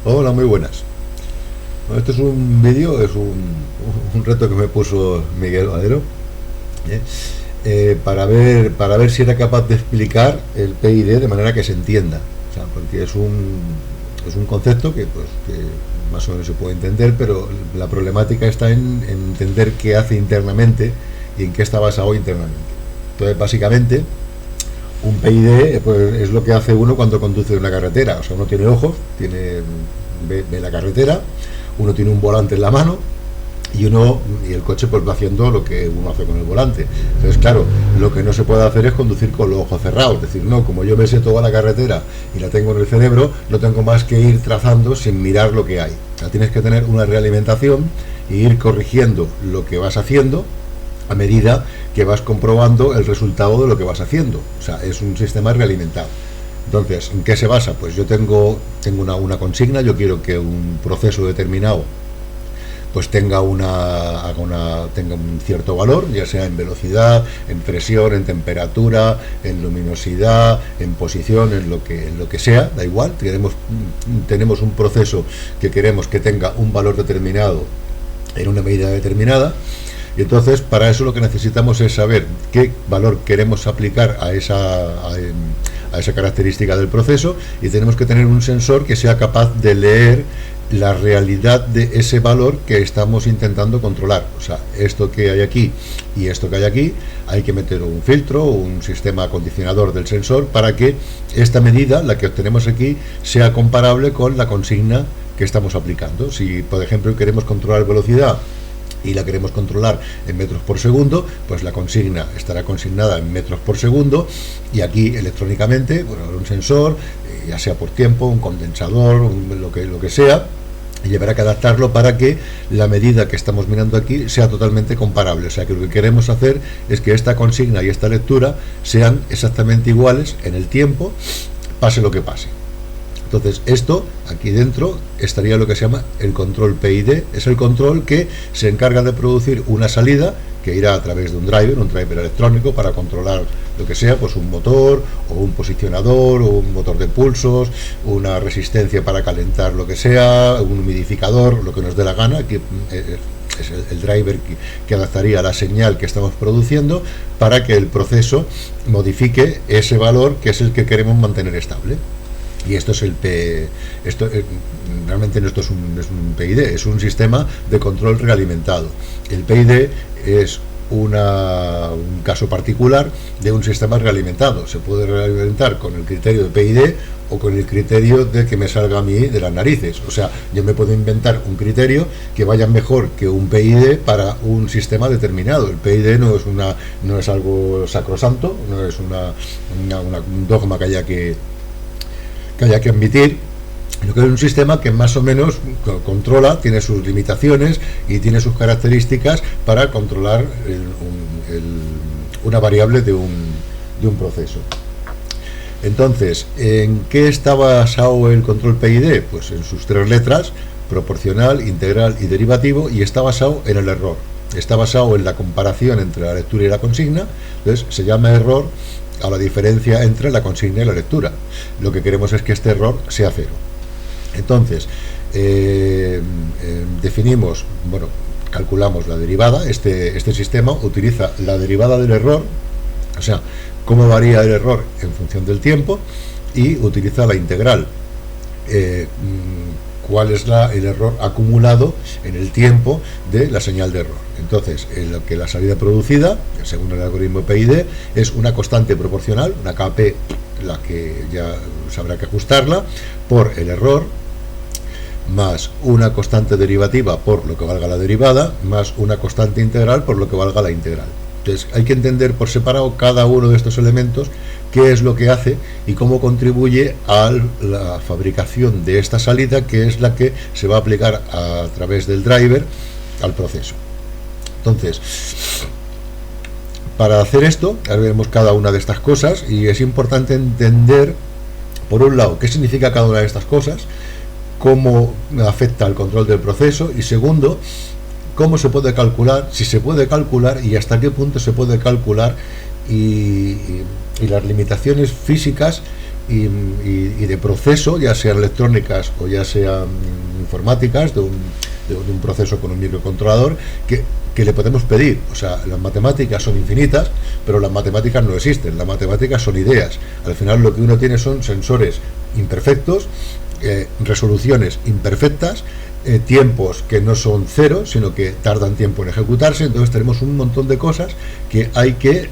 Hola, muy buenas. Bueno, este es un vídeo, un reto que me puso Miguel Valero, ¿eh? Para ver si era capaz de explicar el PID de manera que se entienda. O sea, porque es un concepto que más o menos se puede entender, pero la problemática está en entender qué hace internamente y en qué está basado internamente. Entonces, básicamente, un PID pues, es lo que hace uno cuando conduce una carretera. O sea, uno tiene ojos, ve la carretera, uno tiene un volante en la mano y el coche pues va haciendo lo que uno hace con el volante. Entonces, claro, lo que no se puede hacer es conducir con los ojos cerrados. Es decir, no, como yo me sé toda la carretera y la tengo en el cerebro, no tengo más que ir trazando sin mirar lo que hay. O sea, tienes que tener una realimentación e ir corrigiendo lo que vas haciendo a medida que vas comprobando el resultado de lo que vas haciendo. O sea, es un sistema realimentado. Entonces, ¿en qué se basa? Pues yo tengo una consigna. Yo quiero que un proceso determinado pues tenga tenga un cierto valor, ya sea en velocidad, en presión, en temperatura, en luminosidad, en posición, en lo que sea, da igual. Tenemos un proceso que queremos que tenga un valor determinado en una medida determinada. Y entonces, para eso lo que necesitamos es saber qué valor queremos aplicar a esa característica del proceso, y tenemos que tener un sensor que sea capaz de leer la realidad de ese valor que estamos intentando controlar. O sea, esto que hay aquí y esto que hay aquí, hay que meter un filtro o un sistema acondicionador del sensor para que esta medida, la que obtenemos aquí, sea comparable con la consigna que estamos aplicando. Si, por ejemplo, queremos controlar velocidad y la queremos controlar en metros por segundo, pues la consigna estará consignada en metros por segundo, y aquí electrónicamente, bueno, un sensor, ya sea por tiempo, un condensador, lo que sea, y llevará que adaptarlo para que la medida que estamos mirando aquí sea totalmente comparable. O sea, que lo que queremos hacer es que esta consigna y esta lectura sean exactamente iguales en el tiempo, pase lo que pase. Entonces, esto, aquí dentro, estaría lo que se llama el control PID. Es el control que se encarga de producir una salida que irá a través de un driver electrónico, para controlar lo que sea, pues un motor, o un posicionador, o un motor de pulsos, una resistencia para calentar lo que sea, un humidificador, lo que nos dé la gana, que es el driver que adaptaría la señal que estamos produciendo para que el proceso modifique ese valor que es el que queremos mantener estable. Y esto es realmente no es un PID, es un sistema de control realimentado. El PID es un caso particular de un sistema realimentado. Se puede realimentar con el criterio de PID o con el criterio de que me salga a mí de las narices. O sea, yo me puedo inventar un criterio que vaya mejor que un PID para un sistema determinado. El PID no es algo sacrosanto, no es un dogma que haya que admitir, lo que es un sistema que más o menos controla, tiene sus limitaciones y tiene sus características para controlar una variable de un proceso. Entonces, ¿en qué está basado el control PID? Pues en sus tres letras: proporcional, integral y derivativo, y está basado en el error. Está basado en la comparación entre la lectura y la consigna. Entonces, se llama error a la diferencia entre la consigna y la lectura. Lo que queremos es que este error sea cero. Entonces, calculamos la derivada. Este sistema utiliza la derivada del error, o sea, cómo varía el error en función del tiempo, y utiliza la integral, cuál es el error acumulado en el tiempo de la señal de error. Entonces, lo que la salida producida, según el algoritmo PID, es una constante proporcional, una KP, la que ya sabrá que ajustarla, por el error, más una constante derivativa por lo que valga la derivada, más una constante integral por lo que valga la integral. Entonces, hay que entender por separado cada uno de estos elementos, qué es lo que hace y cómo contribuye a la fabricación de esta salida, que es la que se va a aplicar a través del driver al proceso. Entonces, para hacer esto, ahora veremos cada una de estas cosas, y es importante entender, por un lado, qué significa cada una de estas cosas, cómo afecta al control del proceso, y segundo, cómo se puede calcular, si se puede calcular y hasta qué punto se puede calcular, y las limitaciones físicas y de proceso, ya sean electrónicas o ya sean informáticas, de un proceso con un microcontrolador, que le podemos pedir. O sea, las matemáticas son infinitas, pero las matemáticas no existen, las matemáticas son ideas. Al final lo que uno tiene son sensores imperfectos, resoluciones imperfectas, tiempos que no son cero, sino que tardan tiempo en ejecutarse. Entonces tenemos un montón de cosas que hay que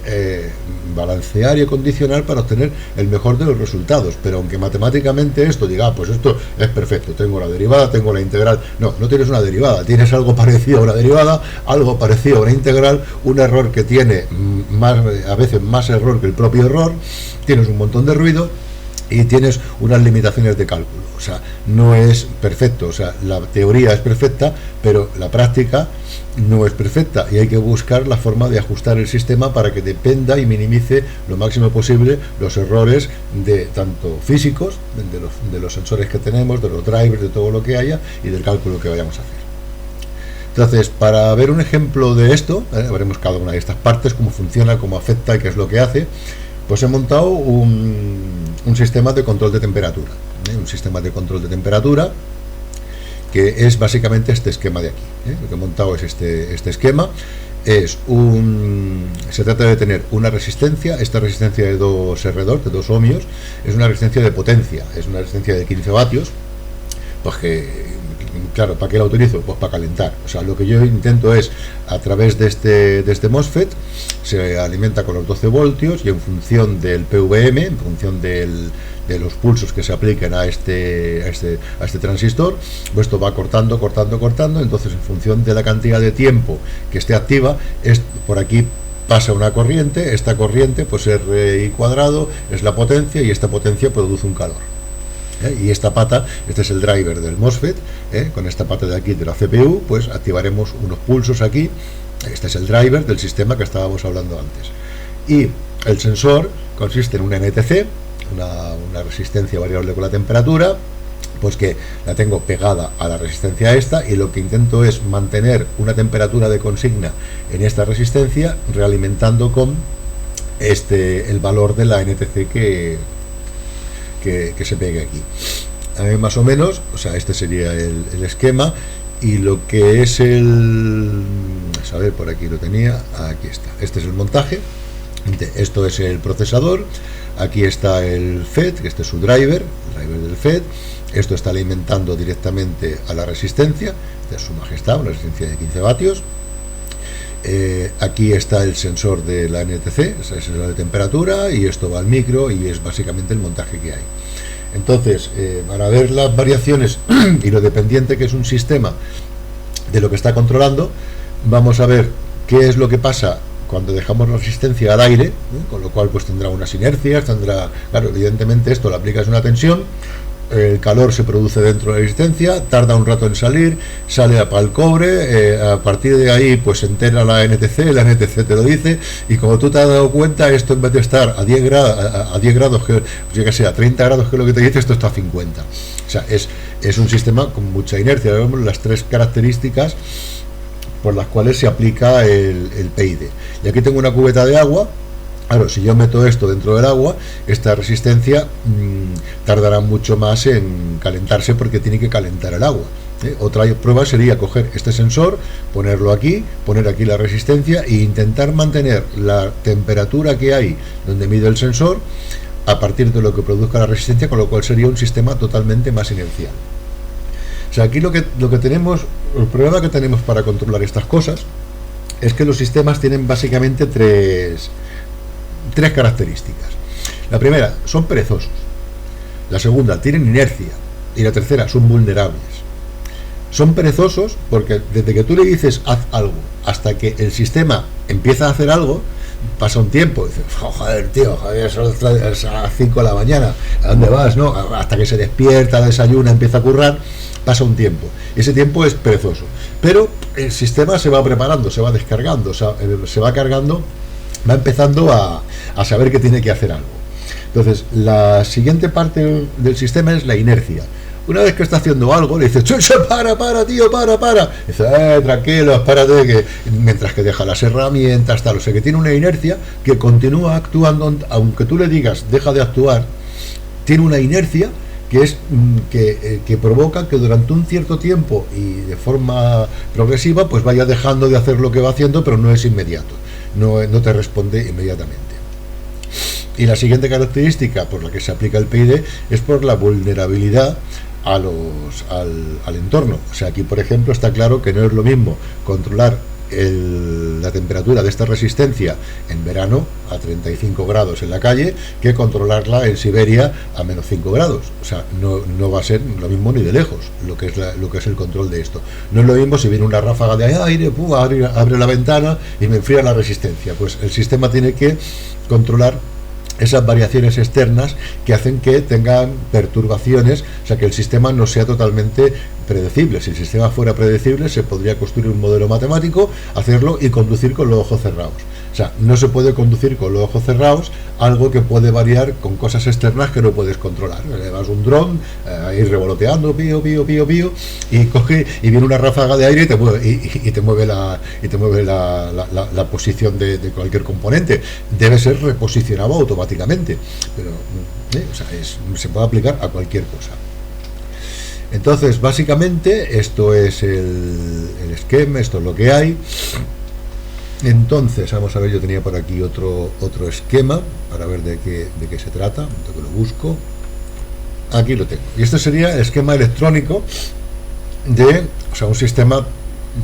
balancear y acondicionar para obtener el mejor de los resultados. Pero aunque matemáticamente esto diga, pues esto es perfecto, tengo la derivada, tengo la integral, no tienes una derivada, tienes algo parecido a una derivada, algo parecido a una integral, un error que tiene a veces más error que el propio error, tienes un montón de ruido y tienes unas limitaciones de cálculo. O sea, no es perfecto. O sea, la teoría es perfecta, pero la práctica no es perfecta, y hay que buscar la forma de ajustar el sistema para que dependa y minimice lo máximo posible los errores de tanto físicos, de los sensores que tenemos, de los drivers, de todo lo que haya, y del cálculo que vayamos a hacer. Entonces, para ver un ejemplo de esto, veremos cada una de estas partes, cómo funciona, cómo afecta y qué es lo que hace. Pues he montado un sistema de control de temperatura, un sistema de control de temperatura que es básicamente este esquema de aquí. Lo que he montado es este esquema. Se trata de tener una resistencia. Esta resistencia de 2 R2, de 2 ohmios, es una resistencia de potencia, es una resistencia de 15 vatios, pues que, claro, ¿para qué la utilizo? Pues para calentar. O sea, lo que yo intento es, a través de este MOSFET, se alimenta con los 12 voltios, y en función del PVM, en función de los pulsos que se apliquen a este transistor, pues esto va cortando. Entonces, en función de la cantidad de tiempo que esté activa, por aquí pasa una corriente. Esta corriente, pues RI cuadrado, es la potencia, y esta potencia produce un calor. Y esta pata, este es el driver del MOSFET, con esta pata de aquí de la CPU, pues activaremos unos pulsos aquí. Este es el driver del sistema que estábamos hablando antes. Y el sensor consiste en una NTC, una resistencia variable con la temperatura, pues que la tengo pegada a la resistencia esta, y lo que intento es mantener una temperatura de consigna en esta resistencia, realimentando con el valor de la NTC que se pegue aquí. Más o menos, o sea, este sería el esquema. Y lo que es a ver, por aquí lo tenía, aquí está. Este es el montaje. Esto es el procesador. Aquí está el FET, que este es su driver, el driver del FET. Esto está alimentando directamente a la resistencia. Esta es su majestad, una resistencia de 15 vatios. Aquí está el sensor de la NTC, es el sensor de temperatura, y esto va al micro, y es básicamente el montaje que hay. Entonces, para ver las variaciones y lo dependiente que es un sistema de lo que está controlando, vamos a ver qué es lo que pasa cuando dejamos la resistencia al aire, con lo cual pues tendrá unas inercias, claro, evidentemente esto le aplicas una tensión, el calor se produce dentro de la resistencia, tarda un rato en salir, sale para el cobre, a partir de ahí pues se entera la NTC te lo dice, y como tú te has dado cuenta, esto en vez de estar a 10 grados, que yo que sé, a 30 grados, que es lo que te dice, esto está a 50. O sea, es un sistema con mucha inercia. Vemos las 3 características por las cuales se aplica el PID. Y aquí tengo una cubeta de agua. Claro, si yo meto esto dentro del agua, esta resistencia tardará mucho más en calentarse, porque tiene que calentar el agua. Otra prueba sería coger este sensor, ponerlo aquí, poner aquí la resistencia, e intentar mantener la temperatura que hay donde mide el sensor a partir de lo que produzca la resistencia, con lo cual sería un sistema totalmente más inercial. O sea, aquí lo que tenemos, el problema que tenemos para controlar estas cosas, es que los sistemas tienen básicamente tres características. La primera, son perezosos. La segunda, tienen inercia. Y la tercera, son vulnerables. Son perezosos porque desde que tú le dices haz algo hasta que el sistema empieza a hacer algo, pasa un tiempo. Dices, oh, joder, tío, Javier, son las 5 de la mañana, ¿a dónde vas? ¿No? Hasta que se despierta, desayuna, empieza a currar, pasa un tiempo. Ese tiempo es perezoso. Pero el sistema se va preparando, se va descargando, se va cargando, va empezando a saber que tiene que hacer algo. Entonces, la siguiente parte del sistema es la inercia. Una vez que está haciendo algo, le dices, para, tío, para. Dice, tranquilo, espérate, que mientras que deja las herramientas, tal. O sea, que tiene una inercia que continúa actuando, aunque tú le digas, deja de actuar, tiene una inercia que es que provoca que durante un cierto tiempo y de forma progresiva pues vaya dejando de hacer lo que va haciendo, pero no es inmediato, no te responde inmediatamente. Y la siguiente característica por la que se aplica el PID es por la vulnerabilidad al entorno. O sea, aquí por ejemplo está claro que no es lo mismo controlar la temperatura de esta resistencia en verano a 35 grados en la calle que controlarla en Siberia a menos 5 grados. O sea, no va a ser lo mismo ni de lejos lo que es el control de esto. No es lo mismo si viene una ráfaga de aire, abre la ventana y me enfría la resistencia. Pues el sistema tiene que controlar esas variaciones externas que hacen que tengan perturbaciones, o sea, que el sistema no sea totalmente predecible. Si el sistema fuera predecible, se podría construir un modelo matemático, hacerlo y conducir con los ojos cerrados. O sea, no se puede conducir con los ojos cerrados algo que puede variar con cosas externas que no puedes controlar. Le vas un dron ahí revoloteando, pío, y coge y viene una ráfaga de aire y te mueve la posición de cualquier componente. Debe ser reposicionado automáticamente, pero o sea, se puede aplicar a cualquier cosa. Entonces, básicamente, esto es el esquema, esto es lo que hay. Entonces, vamos a ver, yo tenía por aquí otro esquema para ver de qué se trata, que lo busco. Aquí lo tengo. Y este sería el esquema electrónico o sea, un sistema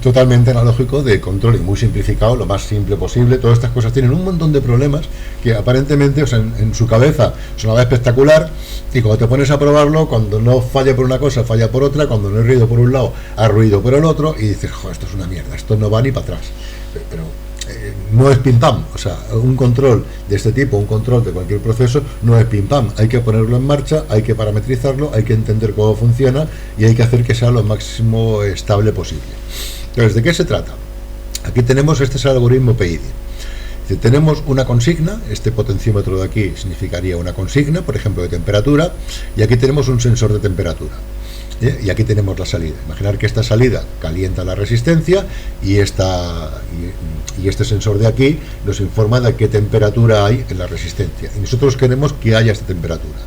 totalmente analógico de control y muy simplificado, lo más simple posible. Todas estas cosas tienen un montón de problemas que aparentemente, o sea, en su cabeza sonaba espectacular, y cuando te pones a probarlo, cuando no falla por una cosa, falla por otra, cuando no hay ruido por un lado, hay ruido por el otro, y dices, joder, esto es una mierda, esto no va ni para atrás. Pero no es pim pam, o sea, un control de este tipo, un control de cualquier proceso, no es pim pam, hay que ponerlo en marcha, hay que parametrizarlo, hay que entender cómo funciona y hay que hacer que sea lo máximo estable posible. Entonces, ¿de qué se trata? Aquí tenemos, este es el algoritmo PID. Tenemos una consigna, este potenciómetro de aquí significaría una consigna, por ejemplo, de temperatura, y aquí tenemos un sensor de temperatura. Y aquí tenemos la salida. Imaginar que esta salida calienta la resistencia y este sensor de aquí nos informa de qué temperatura hay en la resistencia. Y nosotros queremos que haya esta temperatura.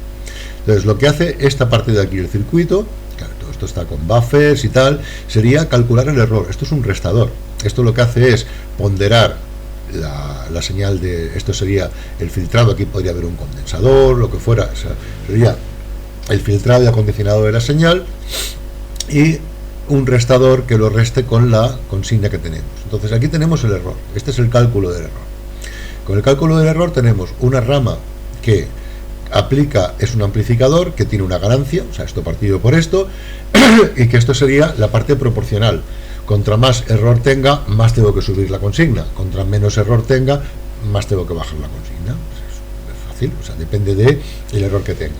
Entonces, lo que hace esta parte de aquí del circuito, claro, todo esto está con buffers y tal, sería calcular el error. Esto es un restador. Esto lo que hace es ponderar la señal de... Esto sería el filtrado. Aquí podría haber un condensador, lo que fuera. O sea, sería el filtrado y acondicionado de la señal y un restador que lo reste con la consigna que tenemos. Entonces aquí tenemos el error. Este es el cálculo del error. Con el cálculo del error tenemos una rama que aplica, es un amplificador que tiene una ganancia, o sea, esto partido por esto, y que esto sería la parte proporcional. Contra más error tenga, más tengo que subir la consigna. Contra menos error tenga, más tengo que bajar la consigna. Es fácil, o sea, depende del error que tenga.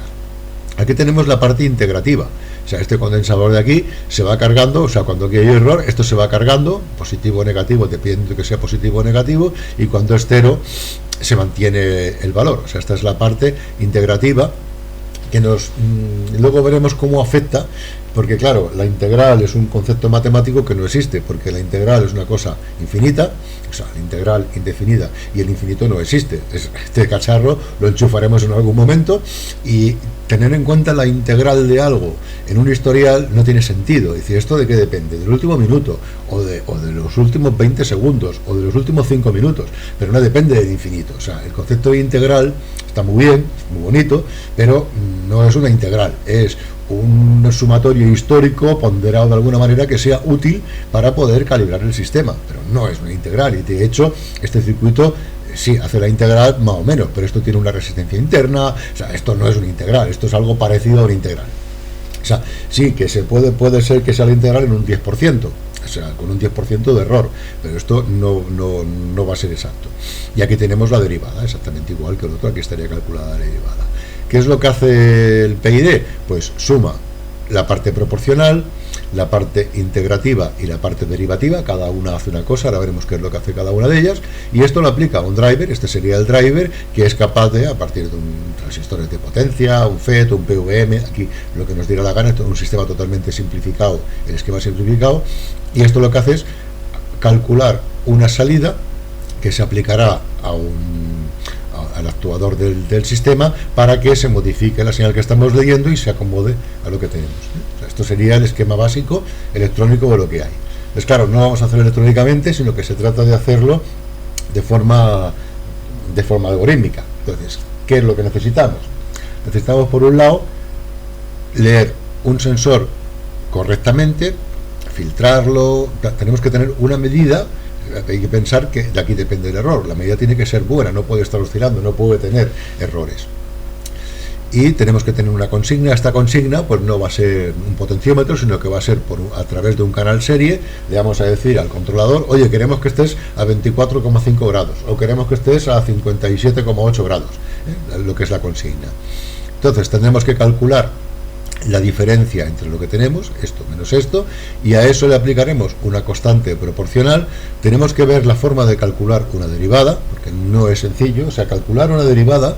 Aquí tenemos la parte integrativa, o sea, este condensador de aquí se va cargando, o sea, cuando aquí hay error, esto se va cargando, positivo o negativo, dependiendo de que sea positivo o negativo, y cuando es cero, se mantiene el valor. O sea, esta es la parte integrativa que luego veremos cómo afecta, porque claro, la integral es un concepto matemático que no existe, porque la integral es una cosa infinita, o sea, la integral indefinida, y el infinito no existe. Este cacharro lo enchufaremos en algún momento, y tener en cuenta la integral de algo en un historial no tiene sentido. Es decir, ¿esto de qué depende? Del último minuto, o de los últimos 20 segundos, o de los últimos 5 minutos, pero no depende del infinito. O sea, el concepto de integral está muy bien, es muy bonito, pero no es una integral, es un sumatorio histórico ponderado de alguna manera que sea útil para poder calibrar el sistema, pero no es una integral. Y de hecho, este circuito sí hace la integral más o menos, pero esto tiene una resistencia interna. O sea, esto no es una integral, esto es algo parecido a una integral. O sea, sí que se puede ser que sea la integral en un 10%, o sea, con un 10% de error, pero esto no va a ser exacto. Y aquí tenemos la derivada, exactamente igual que el otro, aquí estaría calculada la derivada. ¿Qué es lo que hace el PID? Pues suma la parte proporcional, la parte integrativa y la parte derivativa. Cada una hace una cosa, ahora veremos qué es lo que hace cada una de ellas, y esto lo aplica a un driver. Este sería el driver que es capaz de, a partir de un transistor de potencia, un FET, un PWM, aquí lo que nos diera la gana, esto es un sistema totalmente simplificado, el esquema simplificado, y esto lo que hace es calcular una salida que se aplicará al actuador del sistema para que se modifique la señal que estamos leyendo y se acomode a lo que tenemos. O sea, esto sería el esquema básico electrónico de lo que hay. Pues claro, no vamos a hacerlo electrónicamente, sino que se trata de hacerlo de forma algorítmica. Entonces, ¿qué es lo que necesitamos? Necesitamos, por un lado, leer un sensor correctamente, filtrarlo. Tenemos que tener una medida. Hay que pensar que de aquí depende el error. La medida tiene que ser buena, no puede estar oscilando, no puede tener errores. Y tenemos que tener una consigna. Esta consigna pues no va a ser un potenciómetro, sino que va a ser a través de un canal serie. Le vamos a decir al controlador: oye, queremos que estés a 24,5 grados o queremos que estés a 57,8 grados, lo que es la consigna. Entonces tendremos que calcular la diferencia entre lo que tenemos, esto menos esto, y a eso le aplicaremos una constante proporcional. Tenemos que ver la forma de calcular una derivada, porque no es sencillo. O sea, calcular una derivada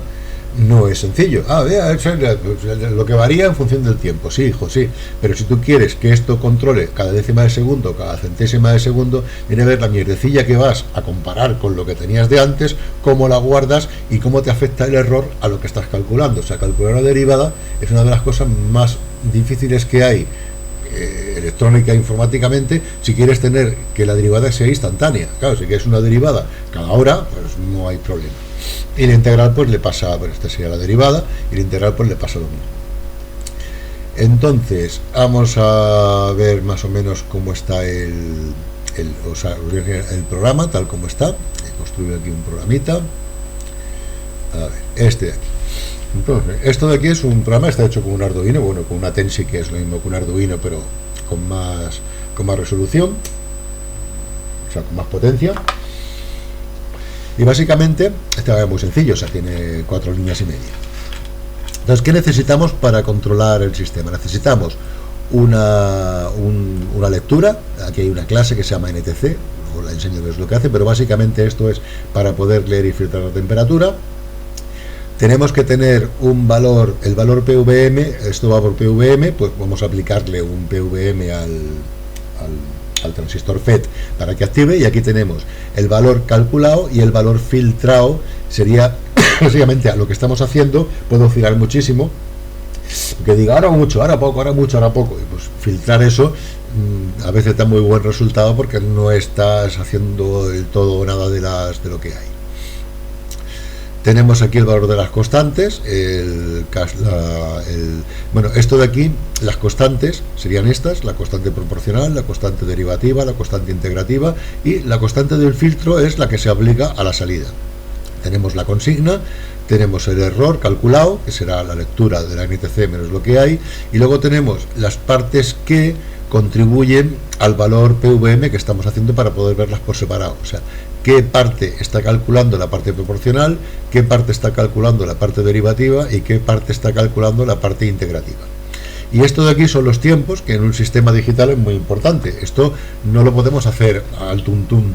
no es sencillo. Vea, lo que varía en función del tiempo. Sí, hijo, sí. Pero si tú quieres que esto controle cada décima de segundo, cada centésima de segundo, viene a ver la mierdecilla que vas a comparar con lo que tenías de antes, cómo la guardas y cómo te afecta el error a lo que estás calculando. O sea, calcular una derivada es una de las cosas más difíciles que hay electrónica e informáticamente, si quieres tener que la derivada sea instantánea. Claro, si quieres una derivada cada hora, pues no hay problema. Y la integral pues le pasa, bueno, esta sería la derivada, y la integral pues le pasa lo mismo. Entonces vamos a ver más o menos cómo está el programa, tal como está. He construido aquí un programita. A ver, este de aquí. Entonces, esto de aquí es un programa, está hecho con un Arduino, bueno, con una Tensi, que es lo mismo que un Arduino, pero con más resolución, o sea, con más potencia. Y básicamente, este es muy sencillo, o sea, tiene 4 líneas y media. Entonces, ¿qué necesitamos para controlar el sistema? Necesitamos una lectura. Aquí hay una clase que se llama NTC, luego la enseño qué es lo que hace, pero básicamente esto es para poder leer y filtrar la temperatura. Tenemos que tener un valor, el valor PVM, esto va por PVM, pues vamos a aplicarle un PVM al transistor FET para que active, y aquí tenemos el valor calculado y el valor filtrado. Sería básicamente a lo que estamos haciendo. Puede oscilar muchísimo, que diga ahora mucho, ahora poco, ahora mucho, ahora poco, y pues filtrar eso a veces da muy buen resultado porque no estás haciendo del todo o nada de lo que hay. Tenemos aquí el valor de las constantes, bueno, esto de aquí, las constantes serían estas: la constante proporcional, la constante derivativa, la constante integrativa, y la constante del filtro es la que se aplica a la salida. Tenemos la consigna, tenemos el error calculado, que será la lectura de la NTC menos lo que hay, y luego tenemos las partes que contribuyen al valor PVM que estamos haciendo para poder verlas por separado. O sea, qué parte está calculando la parte proporcional, qué parte está calculando la parte derivativa y qué parte está calculando la parte integrativa. Y esto de aquí son los tiempos, que en un sistema digital es muy importante. Esto no lo podemos hacer al tuntún,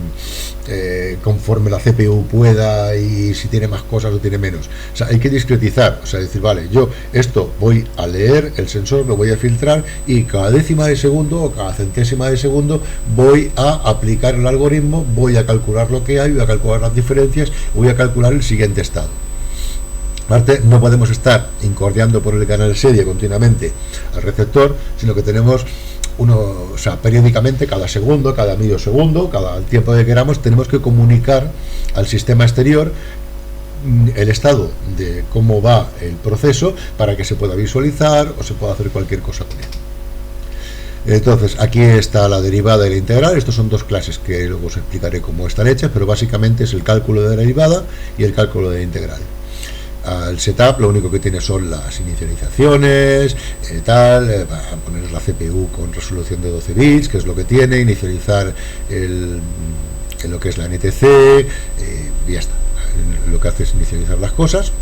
conforme la CPU pueda, y si tiene más cosas o tiene menos. O sea, hay que discretizar, o sea, decir, vale, yo esto voy a leer el sensor, lo voy a filtrar, y cada décima de segundo o cada centésima de segundo voy a aplicar el algoritmo, voy a calcular lo que hay, voy a calcular las diferencias, voy a calcular el siguiente estado. Aparte, no podemos estar incordiando por el canal serie continuamente al receptor, sino que tenemos o sea, periódicamente, cada segundo, cada medio segundo, cada tiempo que queramos, tenemos que comunicar al sistema exterior el estado de cómo va el proceso para que se pueda visualizar o se pueda hacer cualquier cosa con él. Entonces, aquí está la derivada y la integral. Estos son dos clases que luego os explicaré cómo están hechas, pero básicamente es el cálculo de la derivada y el cálculo de la integral. El setup lo único que tiene son las inicializaciones, para poner la CPU con resolución de 12 bits, que es lo que tiene, inicializar lo que es la NTC, y ya está. Lo que hace es inicializar las cosas.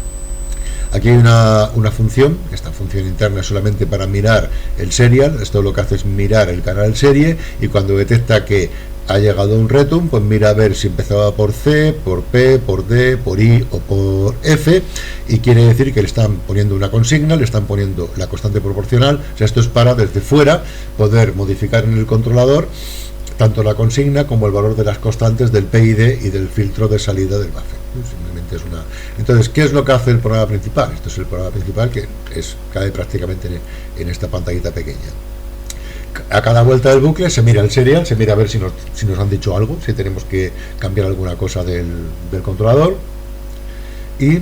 Aquí hay una función, esta función interna es solamente para mirar el serial. Esto lo que hace es mirar el canal serie, y cuando detecta que ha llegado un return, pues mira a ver si empezaba por C, por P, por D, por I o por F, y quiere decir que le están poniendo una consigna, le están poniendo la constante proporcional. O sea, esto es para desde fuera poder modificar en el controlador tanto la consigna como el valor de las constantes del PID y del filtro de salida del buffer. Simplemente es una... Entonces, ¿qué es lo que hace el programa principal? Esto es el programa principal que cae prácticamente en esta pantallita pequeña. A cada vuelta del bucle se mira el serial, se mira a ver si nos han dicho algo, si tenemos que cambiar alguna cosa del controlador. Y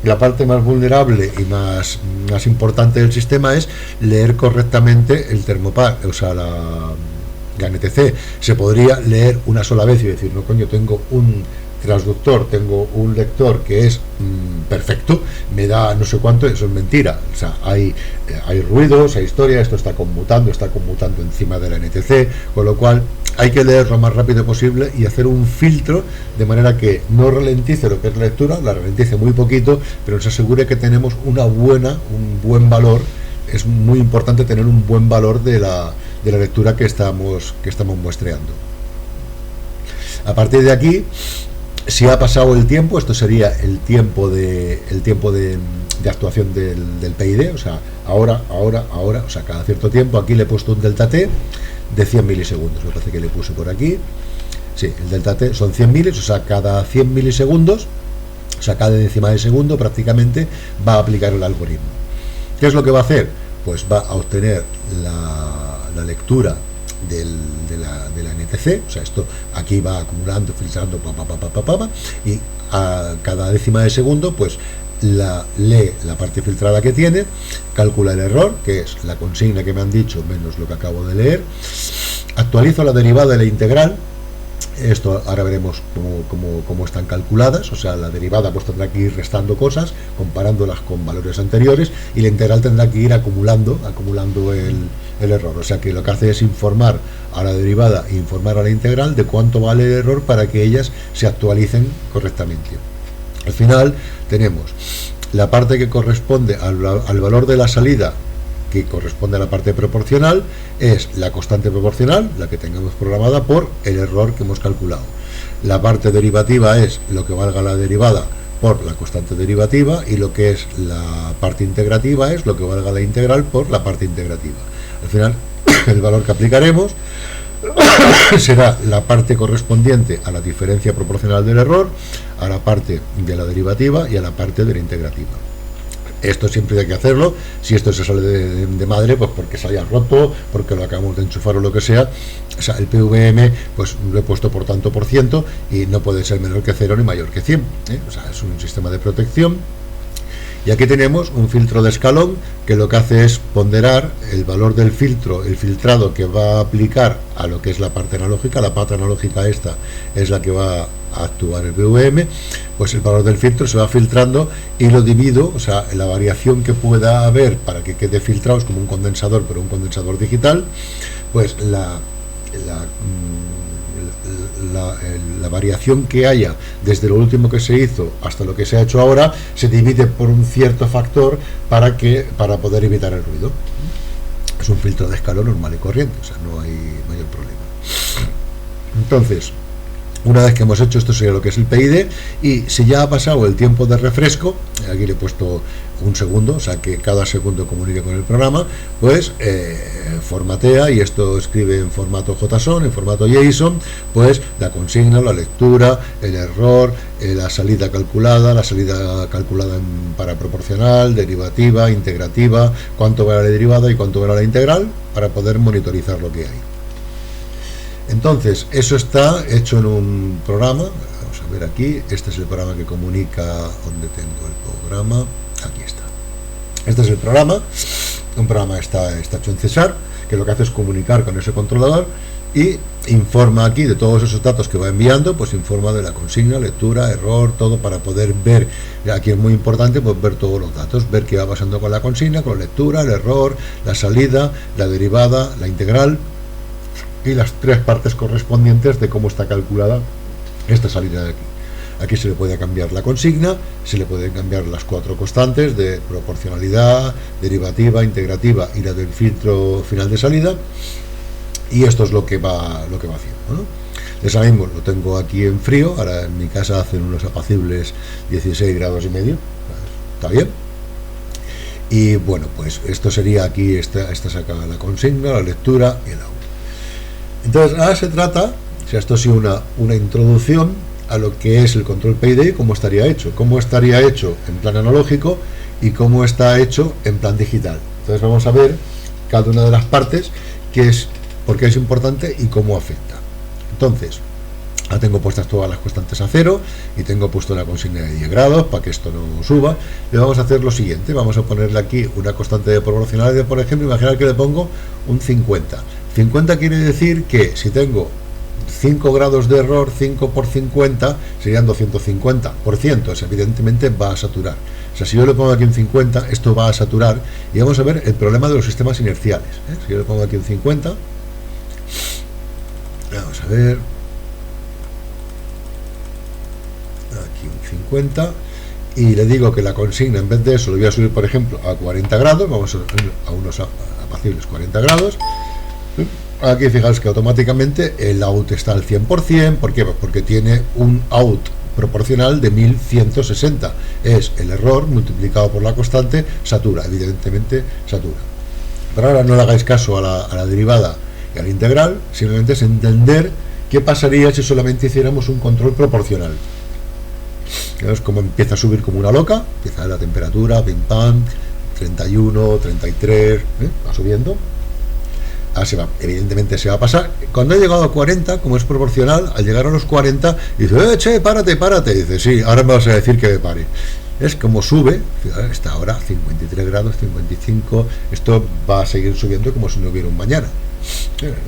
la parte más vulnerable y más importante del sistema es leer correctamente el termopar, o sea, la NTC. Se podría leer una sola vez y decir, no coño, tengo un transductor, tengo un lector que es perfecto, me da no sé cuánto. Eso es mentira. O sea, hay ruidos, hay historia, esto está conmutando encima de la NTC, con lo cual hay que leer lo más rápido posible y hacer un filtro de manera que no ralentice lo que es la lectura, la ralentice muy poquito, pero se asegure que tenemos un buen valor. Es muy importante tener un buen valor de la lectura que estamos muestreando. A partir de aquí, si ha pasado el tiempo, esto sería el tiempo de actuación del PID, o sea, ahora, o sea, cada cierto tiempo. Aquí le he puesto un delta T de 100 milisegundos, me parece que le puse por aquí. Sí, el delta T son 100 milis, o sea, cada 100 milisegundos, o sea, cada décima de segundo prácticamente va a aplicar el algoritmo. ¿Qué es lo que va a hacer? Pues va a obtener la lectura de la NTC, o sea, esto aquí va acumulando, filtrando, y a cada décima de segundo, pues lee la parte filtrada que tiene, calcula el error, que es la consigna que me han dicho menos lo que acabo de leer, actualizo la derivada de la integral. Esto ahora veremos cómo están calculadas, o sea, la derivada pues tendrá que ir restando cosas, comparándolas con valores anteriores, y la integral tendrá que ir acumulando el error. O sea que lo que hace es informar a la derivada e informar a la integral de cuánto vale el error para que ellas se actualicen correctamente. Al final tenemos la parte que corresponde al valor de la salida, que corresponde a la parte proporcional, es la constante proporcional, la que tengamos programada, por el error que hemos calculado. La parte derivativa es lo que valga la derivada por la constante derivativa, y lo que es la parte integrativa es lo que valga la integral por la parte integrativa. Al final, el valor que aplicaremos será la parte correspondiente a la diferencia proporcional del error, a la parte de la derivativa y a la parte de la integrativa. Esto siempre hay que hacerlo. Si esto se sale de madre, pues porque se haya roto, porque lo acabamos de enchufar o lo que sea, o sea, el PVM pues lo he puesto por tanto por ciento y no puede ser menor que 0 ni mayor que 100, ¿eh? O sea, es un sistema de protección. Y aquí tenemos un filtro de escalón que lo que hace es ponderar el valor del filtro, el filtrado que va a aplicar a lo que es la parte analógica. La parte analógica esta es la que va a actuar el PVM, pues el valor del filtro se va filtrando y lo divido, o sea, la variación que pueda haber para que quede filtrado es como un condensador, pero un condensador digital, pues la variación que haya desde lo último que se hizo hasta lo que se ha hecho ahora se divide por un cierto factor para poder evitar el ruido. Es un filtro de escalón normal y corriente, o sea, no hay mayor problema. Entonces, una vez que hemos hecho esto, sería lo que es el PID, y si ya ha pasado el tiempo de refresco, aquí le he puesto un segundo, o sea que cada segundo comunique con el programa, pues formatea, y esto escribe en formato JSON, en formato JSON, pues la consigna, la lectura, el error, la salida calculada para proporcional, derivativa, integrativa, cuánto vale la derivada y cuánto vale la integral, para poder monitorizar lo que hay. Entonces, eso está hecho en un programa. Vamos a ver aquí, este es el programa que comunica. ¿Dónde tengo el programa? Aquí está. Este es el programa. Un programa está hecho en César, que lo que hace es comunicar con ese controlador y informa aquí de todos esos datos que va enviando, pues informa de la consigna, lectura, error, todo, para poder ver. Aquí es muy importante pues ver todos los datos, ver qué va pasando con la consigna, con la lectura, el error, la salida, la derivada, la integral y las tres partes correspondientes de cómo está calculada esta salida de aquí. Aquí se le puede cambiar la consigna, se le pueden cambiar las cuatro constantes de proporcionalidad, derivativa, integrativa y la del filtro final de salida, y esto es lo que va haciendo, ¿no? Ahora mismo lo tengo aquí en frío, ahora en mi casa hacen unos apacibles 16 grados y medio, está bien. Y bueno, pues esto sería aquí, esta saca la consigna, la lectura y el audio. Entonces ahora se trata, o sea, esto ha sido una introducción a lo que es el control PID y cómo estaría hecho en plan analógico y cómo está hecho en plan digital. Entonces vamos a ver cada una de las partes, qué es, por qué es importante y cómo afecta. Entonces, ya tengo puestas todas las constantes a 0 y tengo puesto una consigna de 10 grados para que esto no suba. Le vamos a hacer lo siguiente, vamos a ponerle aquí una constante de proporcionalidad, por ejemplo, imaginar que le pongo un 50. 50 quiere decir que si tengo 5 grados de error, 5 por 50 serían 250%, eso evidentemente va a saturar. O sea, si yo le pongo aquí un 50, esto va a saturar y vamos a ver el problema de los sistemas inerciales. Si yo le pongo aquí un 50, vamos a ver, aquí un 50 y le digo que la consigna en vez de eso lo voy a subir, por ejemplo, a 40 grados, vamos a unos apacibles 40 grados. Aquí fijaos que automáticamente el out está al 100%, ¿por qué? Pues porque tiene un out proporcional de 1160, es el error multiplicado por la constante, satura, evidentemente satura. Pero ahora no le hagáis caso a la derivada y al integral, simplemente es entender qué pasaría si solamente hiciéramos un control proporcional. ¿Ves cómo empieza a subir como una loca? Empieza la temperatura, pim pam, 31, 33, va subiendo. Evidentemente se va a pasar. Cuando he llegado a 40, como es proporcional, al llegar a los 40, dice, che, párate. Dice, sí, ahora me vas a decir que me pare. Es como sube, está ahora 53 grados, 55, esto va a seguir subiendo como si no hubiera un mañana.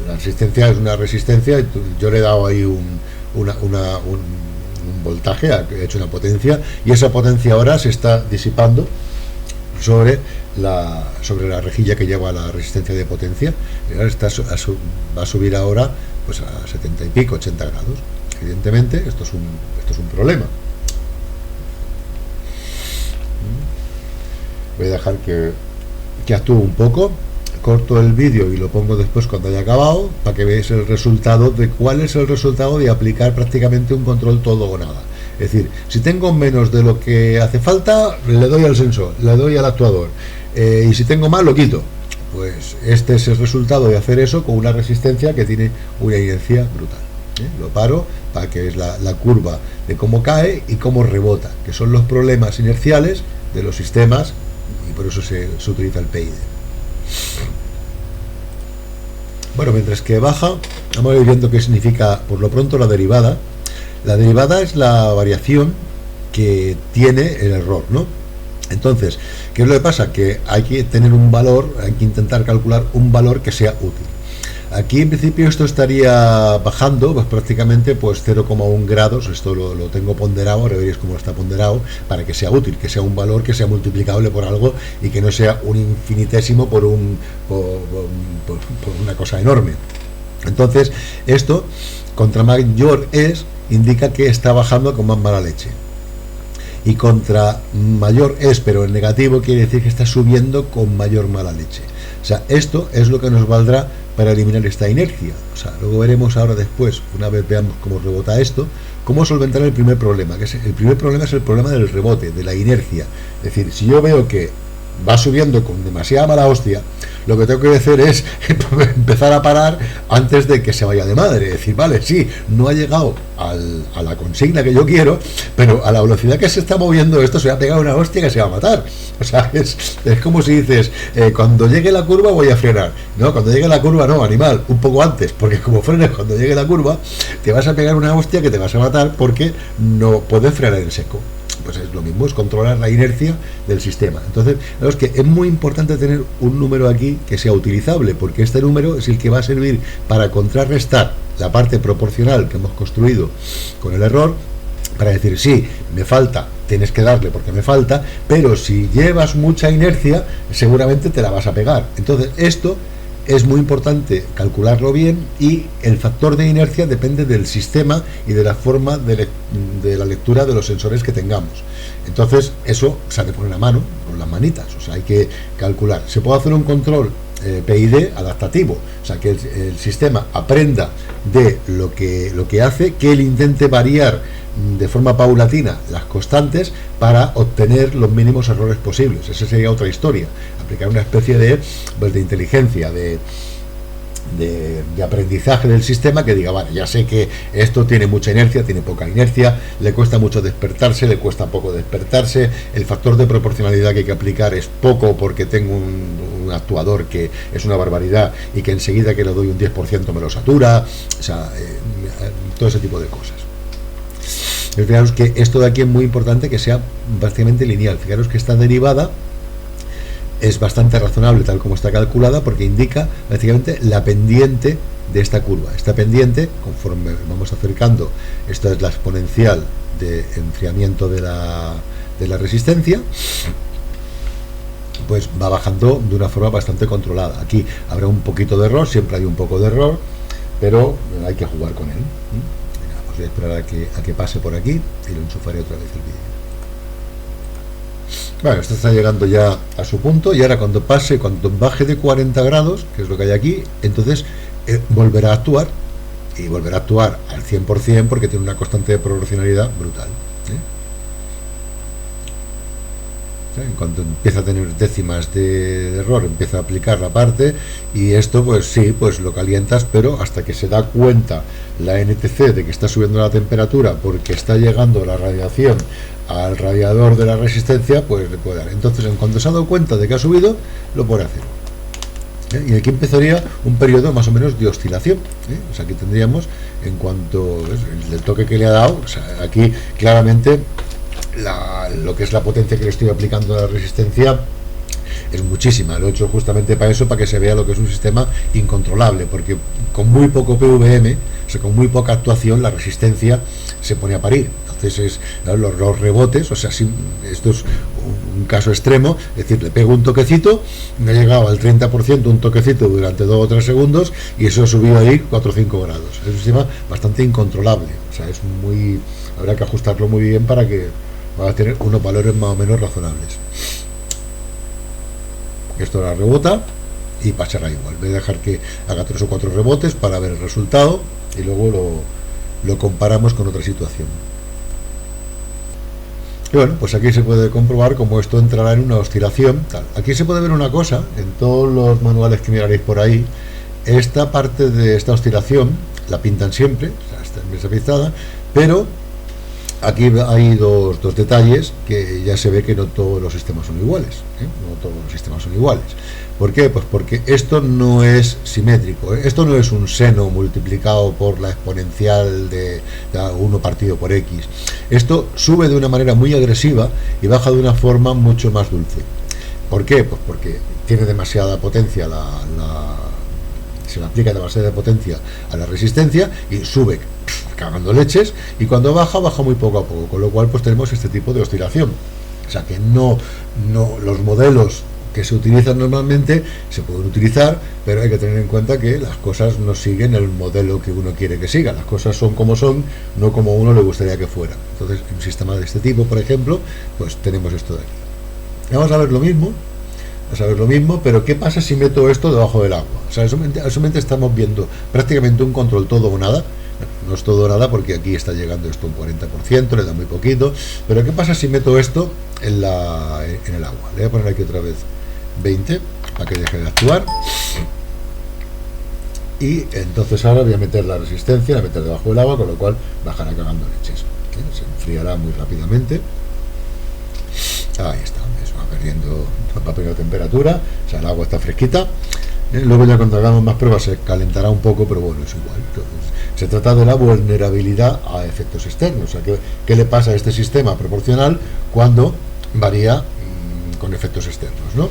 La resistencia es una resistencia, yo le he dado ahí un voltaje, he hecho una potencia, y esa potencia ahora se está disipando sobre la rejilla que lleva la resistencia de potencia. Va a subir ahora pues a 70 y pico, 80 grados. Evidentemente esto es un problema. Voy a dejar que actúe un poco, corto el vídeo y lo pongo después cuando haya acabado, para que veáis el resultado de cuál es el resultado de aplicar prácticamente un control todo o nada. Es decir, si tengo menos de lo que hace falta, le doy al sensor, le doy al actuador, y si tengo más, lo quito. Pues este es el resultado de hacer eso con una resistencia que tiene una inercia brutal. Lo paro para que es la curva de cómo cae y cómo rebota, que son los problemas inerciales de los sistemas, y por eso se utiliza el PID. Bueno, mientras que baja, vamos a ir viendo qué significa por lo pronto la derivada. La derivada es la variación que tiene el error, ¿no? Entonces, ¿qué es lo que pasa? Que hay que tener un valor, hay que intentar calcular un valor que sea útil. Aquí en principio esto estaría bajando, pues prácticamente pues 0,1 grados, esto lo tengo ponderado, ahora veréis cómo está ponderado, para que sea útil, que sea un valor que sea multiplicable por algo y que no sea un infinitésimo por una cosa enorme. Entonces, esto, contra mayor es, indica que está bajando con más mala leche. Y contra mayor es, pero en negativo, quiere decir que está subiendo con mayor mala leche. O sea, esto es lo que nos valdrá para eliminar esta inercia. O sea, luego veremos ahora después, una vez veamos cómo rebota esto, cómo solventar el primer problema, que es el primer problema es el problema del rebote, de la inercia. Es decir, si yo veo que va subiendo con demasiada mala hostia, lo que tengo que hacer es empezar a parar antes de que se vaya de madre. Es decir, vale, sí, no ha llegado a la consigna que yo quiero, pero a la velocidad que se está moviendo esto se va a pegar una hostia que se va a matar. O sea, es como si dices, cuando llegue la curva voy a frenar. No, cuando llegue la curva no, animal, un poco antes, porque como frenes cuando llegue la curva, te vas a pegar una hostia que te vas a matar porque no puedes frenar en seco. Pues es lo mismo, es controlar la inercia del sistema. Entonces, es que es muy importante tener un número aquí que sea utilizable, porque este número es el que va a servir para contrarrestar la parte proporcional que hemos construido con el error, para decir, sí, me falta, tienes que darle porque me falta, pero si llevas mucha inercia, seguramente te la vas a pegar. Entonces, esto es muy importante calcularlo bien, y el factor de inercia depende del sistema y de la forma de la lectura de los sensores que tengamos. Entonces eso se ha de poner a mano, con las manitas, o sea, hay que calcular. Se puede hacer un control PID adaptativo, o sea, que el sistema aprenda de lo que hace, que él intente variar de forma paulatina las constantes para obtener los mínimos errores posibles. Esa sería otra historia, aplicar una especie de inteligencia, de de aprendizaje del sistema, que diga, vale, ya sé que esto tiene mucha inercia, tiene poca inercia, le cuesta mucho despertarse, le cuesta poco despertarse, el factor de proporcionalidad que hay que aplicar es poco porque tengo un actuador que es una barbaridad y que enseguida que le doy un 10% me lo satura, o sea, todo ese tipo de cosas. Fijaros que esto de aquí es muy importante que sea prácticamente lineal. Fijaros que esta derivada es bastante razonable tal como está calculada, porque indica prácticamente la pendiente de esta curva. Esta pendiente, conforme vamos acercando, esta es la exponencial de enfriamiento de la resistencia, pues va bajando de una forma bastante controlada. Aquí habrá un poquito de error, siempre hay un poco de error, pero hay que jugar con él. Pues voy a esperar a que pase por aquí y lo enchufaré otra vez el vídeo. Bueno, esto está llegando ya a su punto, y ahora cuando baje de 40 grados, que es lo que hay aquí, entonces volverá a actuar, y volverá a actuar al 100% porque tiene una constante de proporcionalidad brutal. En cuanto empieza a tener décimas de error, empieza a aplicar la parte, y esto pues sí, pues lo calientas, pero hasta que se da cuenta la NTC de que está subiendo la temperatura porque está llegando la radiación al radiador de la resistencia, pues le puede dar. Entonces, en cuanto se ha dado cuenta de que ha subido, lo pone a cero. Y aquí empezaría un periodo más o menos de oscilación. O sea, aquí tendríamos, en cuanto el toque que le ha dado, o sea, aquí claramente lo que es la potencia que le estoy aplicando a la resistencia es muchísima. Lo he hecho justamente para eso, para que se vea lo que es un sistema incontrolable, porque con muy poco PVM, o sea, con muy poca actuación, la resistencia se pone a parir. Entonces los rebotes, o sea, si esto es un caso extremo, es decir, le pego un toquecito, me ha llegado al 30%, un toquecito durante 2 o 3 segundos, y eso ha subido ahí 4 o 5 grados. Es un sistema bastante incontrolable, o sea, habrá que ajustarlo muy bien para que va a tener unos valores más o menos razonables. Esto ahora rebota y pasará igual. Voy a dejar que haga 3 o 4 rebotes para ver el resultado, y luego lo comparamos con otra situación. Y bueno, pues aquí se puede comprobar cómo esto entrará en una oscilación. Aquí se puede ver una cosa, en todos los manuales que miraréis por ahí, esta parte de esta oscilación la pintan siempre, o sea, está bien pisada, pero aquí hay dos detalles que ya se ve que no todos los sistemas son iguales, no todos los sistemas son iguales. ¿Por qué? Pues porque esto no es simétrico, esto no es un seno multiplicado por la exponencial de 1 partido por x. Esto sube de una manera muy agresiva y baja de una forma mucho más dulce. ¿Por qué? Pues porque tiene demasiada potencia, se le aplica demasiada potencia a la resistencia y sube cagando leches, y cuando baja muy poco a poco, con lo cual pues tenemos este tipo de oscilación. O sea que no los modelos que se utilizan normalmente se pueden utilizar, pero hay que tener en cuenta que las cosas no siguen el modelo que uno quiere que siga. Las cosas son como son, no como uno le gustaría que fueran. Entonces, en un sistema de este tipo, por ejemplo, pues tenemos esto de aquí. Vamos a ver lo mismo, pero ¿qué pasa si meto esto debajo del agua? O sea, solamente estamos viendo prácticamente un control todo o nada. No es todo o nada, porque aquí está llegando esto un 40%, le da muy poquito, pero ¿qué pasa si meto esto en el agua? Le voy a poner aquí otra vez 20 para que deje de actuar, y entonces ahora voy a meter la resistencia, la voy a meter debajo del agua, con lo cual bajará cagando leches. Se enfriará muy rápidamente. Ahí está, va perdiendo temperatura, o sea, el agua está fresquita. Luego ya cuando hagamos más pruebas se calentará un poco, pero bueno, es igual. Entonces, se trata de la vulnerabilidad a efectos externos. O sea, ¿qué le pasa a este sistema proporcional cuando varía con efectos externos, ¿no?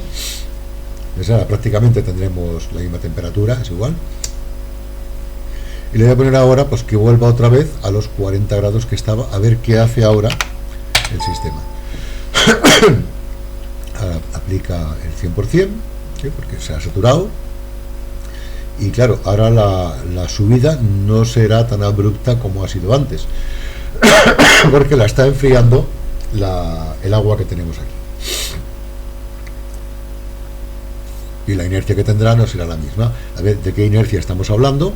Pues ahora prácticamente tendremos la misma temperatura, es igual. Y le voy a poner ahora pues que vuelva otra vez a los 40 grados que estaba, a ver qué hace ahora el sistema. Ahora aplica el 100%, ¿sí? Porque se ha saturado. Y claro, ahora la subida no será tan abrupta como ha sido antes, porque la está enfriando el agua que tenemos aquí. Y la inercia que tendrá no será la misma. A ver, ¿de qué inercia estamos hablando?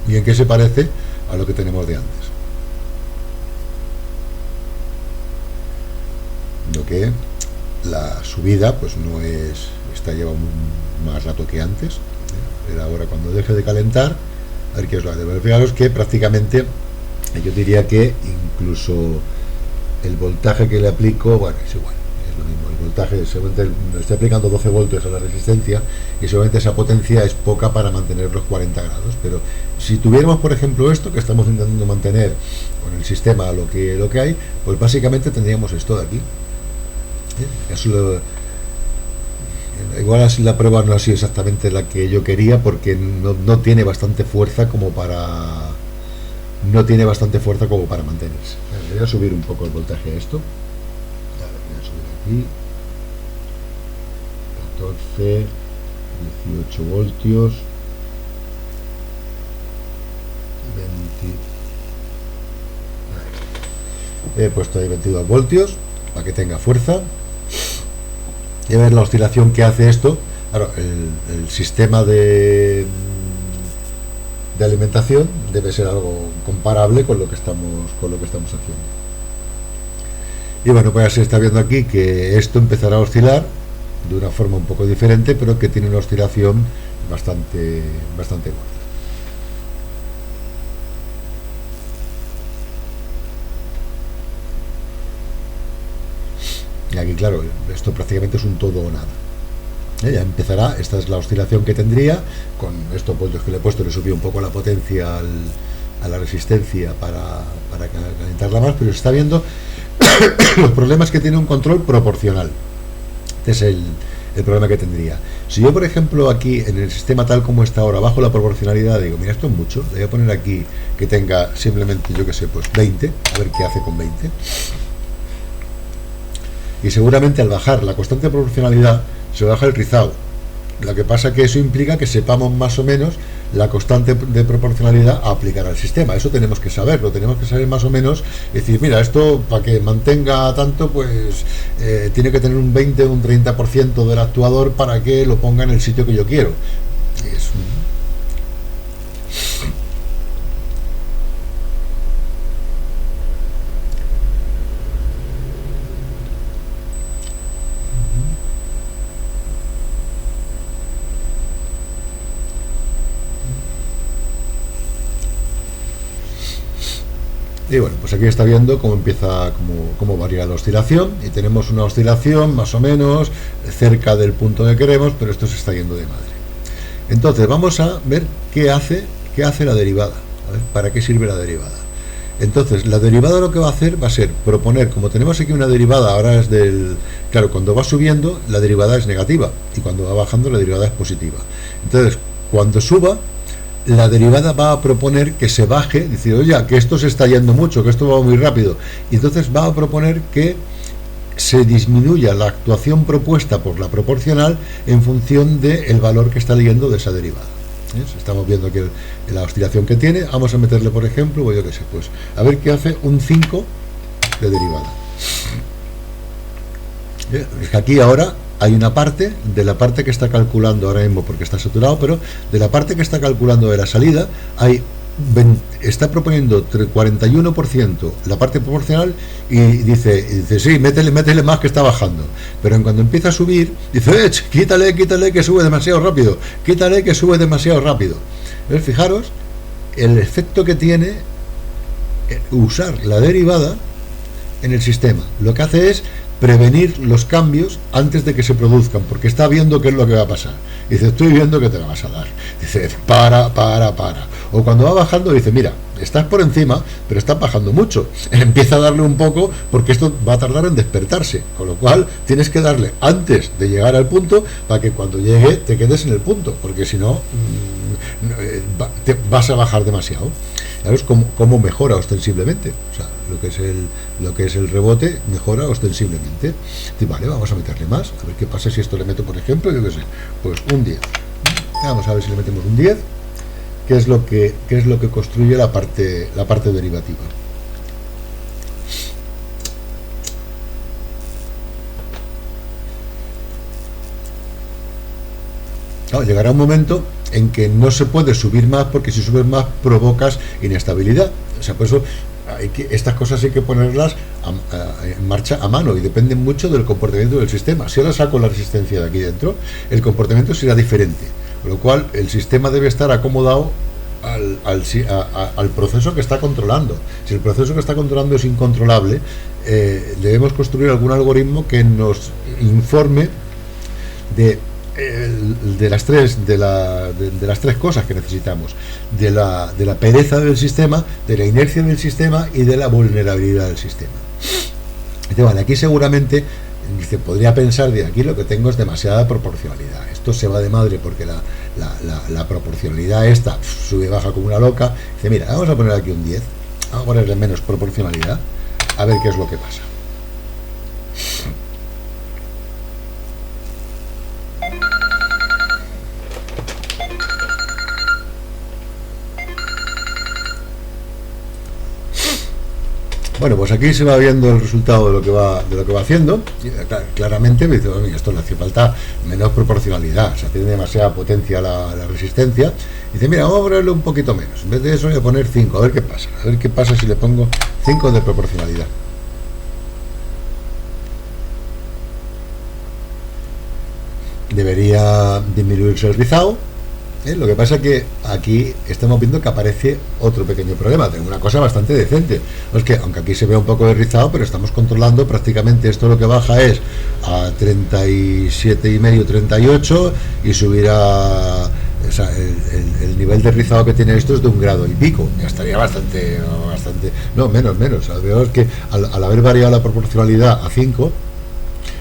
¿Y en qué se parece a lo que tenemos de antes? Lo que la subida, pues no es... Esta lleva más rato que antes. Pero ahora cuando deje de calentar, a ver qué es lo que hace. Fijaros que prácticamente yo diría que incluso el voltaje que le aplico, bueno, es igual, es lo mismo. El voltaje, seguramente le estoy aplicando 12 voltios a la resistencia y seguramente esa potencia es poca para mantener los 40 grados. Pero si tuviéramos, por ejemplo, esto que estamos intentando mantener con el sistema lo que hay, pues básicamente tendríamos esto de aquí. Eso igual así la prueba no ha sido exactamente la que yo quería, porque no tiene bastante fuerza como para mantenerse. Voy a subir un poco el voltaje a esto. Voy a subir aquí 14, 18 voltios, 20. He puesto ahí 22 voltios para que tenga fuerza. Y a ver la oscilación que hace esto. Claro, el sistema de alimentación debe ser algo comparable con lo que estamos haciendo. Y bueno, pues se está viendo aquí que esto empezará a oscilar de una forma un poco diferente, pero que tiene una oscilación bastante gorda. Y aquí, claro, esto prácticamente es un todo o nada. Ya empezará, esta es la oscilación que tendría, con estos voltios que le he puesto, le subí un poco la potencia a la resistencia para calentarla más, pero se está viendo los problemas que tiene un control proporcional. Este es el problema que tendría. Si yo, por ejemplo, aquí en el sistema tal como está ahora, bajo la proporcionalidad, digo, mira, esto es mucho, le voy a poner aquí que tenga simplemente, yo que sé, pues 20, a ver qué hace con 20. Y seguramente al bajar la constante de proporcionalidad se baja el rizado. Lo que pasa que eso implica que sepamos más o menos la constante de proporcionalidad a aplicar al sistema. Eso tenemos que saberlo, tenemos que saber más o menos, decir, mira, esto para que mantenga tanto, pues tiene que tener un 20 o un 30% del actuador para que lo ponga en el sitio que yo quiero. Es Y bueno, pues aquí está viendo cómo empieza, cómo varía la oscilación, y tenemos una oscilación más o menos cerca del punto que queremos, pero esto se está yendo de madre. Entonces vamos a ver qué hace la derivada. A ver, ¿para qué sirve la derivada? Entonces la derivada lo que va a hacer va a ser proponer, como tenemos aquí una derivada, ahora es claro, cuando va subiendo la derivada es negativa y cuando va bajando la derivada es positiva. Entonces cuando suba, la derivada va a proponer que se baje, decir, oye, que esto se está yendo mucho, que esto va muy rápido, y entonces va a proponer que se disminuya la actuación propuesta por la proporcional en función del valor que está leyendo de esa derivada. Estamos viendo aquí la oscilación que tiene. Vamos a meterle, por ejemplo, yo qué sé, pues a ver qué hace un 5 de derivada. Es que aquí ahora hay una parte, de la parte que está calculando ahora mismo porque está saturado, pero de la parte que está calculando de la salida está proponiendo 41% la parte proporcional, y dice sí, métele más que está bajando, pero en cuando empieza a subir dice, quítale que sube demasiado rápido, ¿Ves? Fijaros el efecto que tiene usar la derivada en el sistema. Lo que hace es prevenir los cambios antes de que se produzcan, porque está viendo qué es lo que va a pasar. Dice, estoy viendo que te la vas a dar. Dice, para. O cuando va bajando, dice, mira, estás por encima, pero estás bajando mucho. Empieza a darle un poco, porque esto va a tardar en despertarse. Con lo cual, tienes que darle antes de llegar al punto, para que cuando llegue te quedes en el punto, porque si no, te vas a bajar demasiado. ¿Sabes cómo mejora ostensiblemente? O sea, lo que es el rebote mejora ostensiblemente. Y vale, vamos a meterle más. A ver qué pasa si esto le meto, por ejemplo, yo qué sé, pues un 10. Vamos a ver si le metemos un 10, qué es lo que construye la parte derivativa. Claro, llegará un momento en que no se puede subir más, porque si subes más provocas inestabilidad. O sea, por eso estas cosas hay que ponerlas en marcha a mano y dependen mucho del comportamiento del sistema. Si ahora saco la resistencia de aquí dentro, el comportamiento será diferente, con lo cual el sistema debe estar acomodado al proceso que está controlando. Si el proceso que está controlando es incontrolable, debemos construir algún algoritmo que nos informe de las tres cosas que necesitamos: de la pereza del sistema, de la inercia del sistema y de la vulnerabilidad del sistema. Entonces, vale, aquí seguramente se podría pensar, de aquí lo que tengo es demasiada proporcionalidad, esto se va de madre porque la proporcionalidad esta sube y baja como una loca. Dice, mira, vamos a poner aquí un 10, vamos a ponerle menos proporcionalidad, a ver qué es lo que pasa. Bueno, pues aquí se va viendo el resultado de lo que va haciendo. Claramente me dice, esto le hace falta menos proporcionalidad, o sea, tiene demasiada potencia la resistencia. Dice, mira, vamos a ponerle un poquito menos. En vez de eso voy a poner 5, a ver qué pasa. A ver qué pasa si le pongo 5 de proporcionalidad. Debería disminuirse el rizado. Lo que pasa es que aquí estamos viendo que aparece otro pequeño problema. Tengo una cosa bastante decente. Es que, aunque aquí se ve un poco de rizado, pero estamos controlando prácticamente esto. Lo que baja es a 37,5, 38 y subirá. O sea, el nivel de rizado que tiene esto es de 1 grado y pico. Ya estaría bastante. No, menos. Veo que al haber variado la proporcionalidad a 5,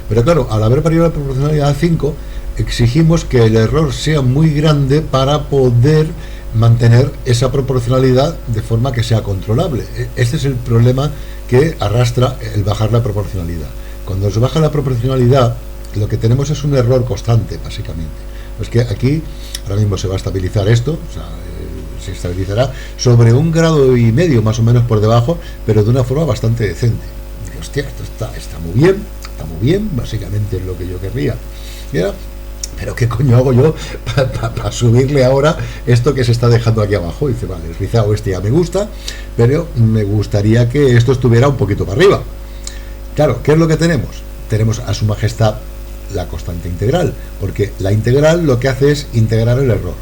pero claro, al haber variado la proporcionalidad a 5, exigimos que el error sea muy grande para poder mantener esa proporcionalidad de forma que sea controlable. Este es el problema que arrastra el bajar la proporcionalidad. Cuando se baja la proporcionalidad, lo que tenemos es un error constante, básicamente. Es que aquí ahora mismo se va a estabilizar esto, o sea, se estabilizará sobre 1,5 grados más o menos por debajo, pero de una forma bastante decente. Y, hostia, esto está muy bien, básicamente es lo que yo querría. ¿Ya? Pero ¿qué coño hago yo para subirle ahora esto que se está dejando aquí abajo? Y dice, vale, el rizado este ya me gusta, pero me gustaría que esto estuviera un poquito para arriba. Claro, ¿qué es lo que tenemos? Tenemos a su majestad la constante integral, porque la integral lo que hace es integrar el error.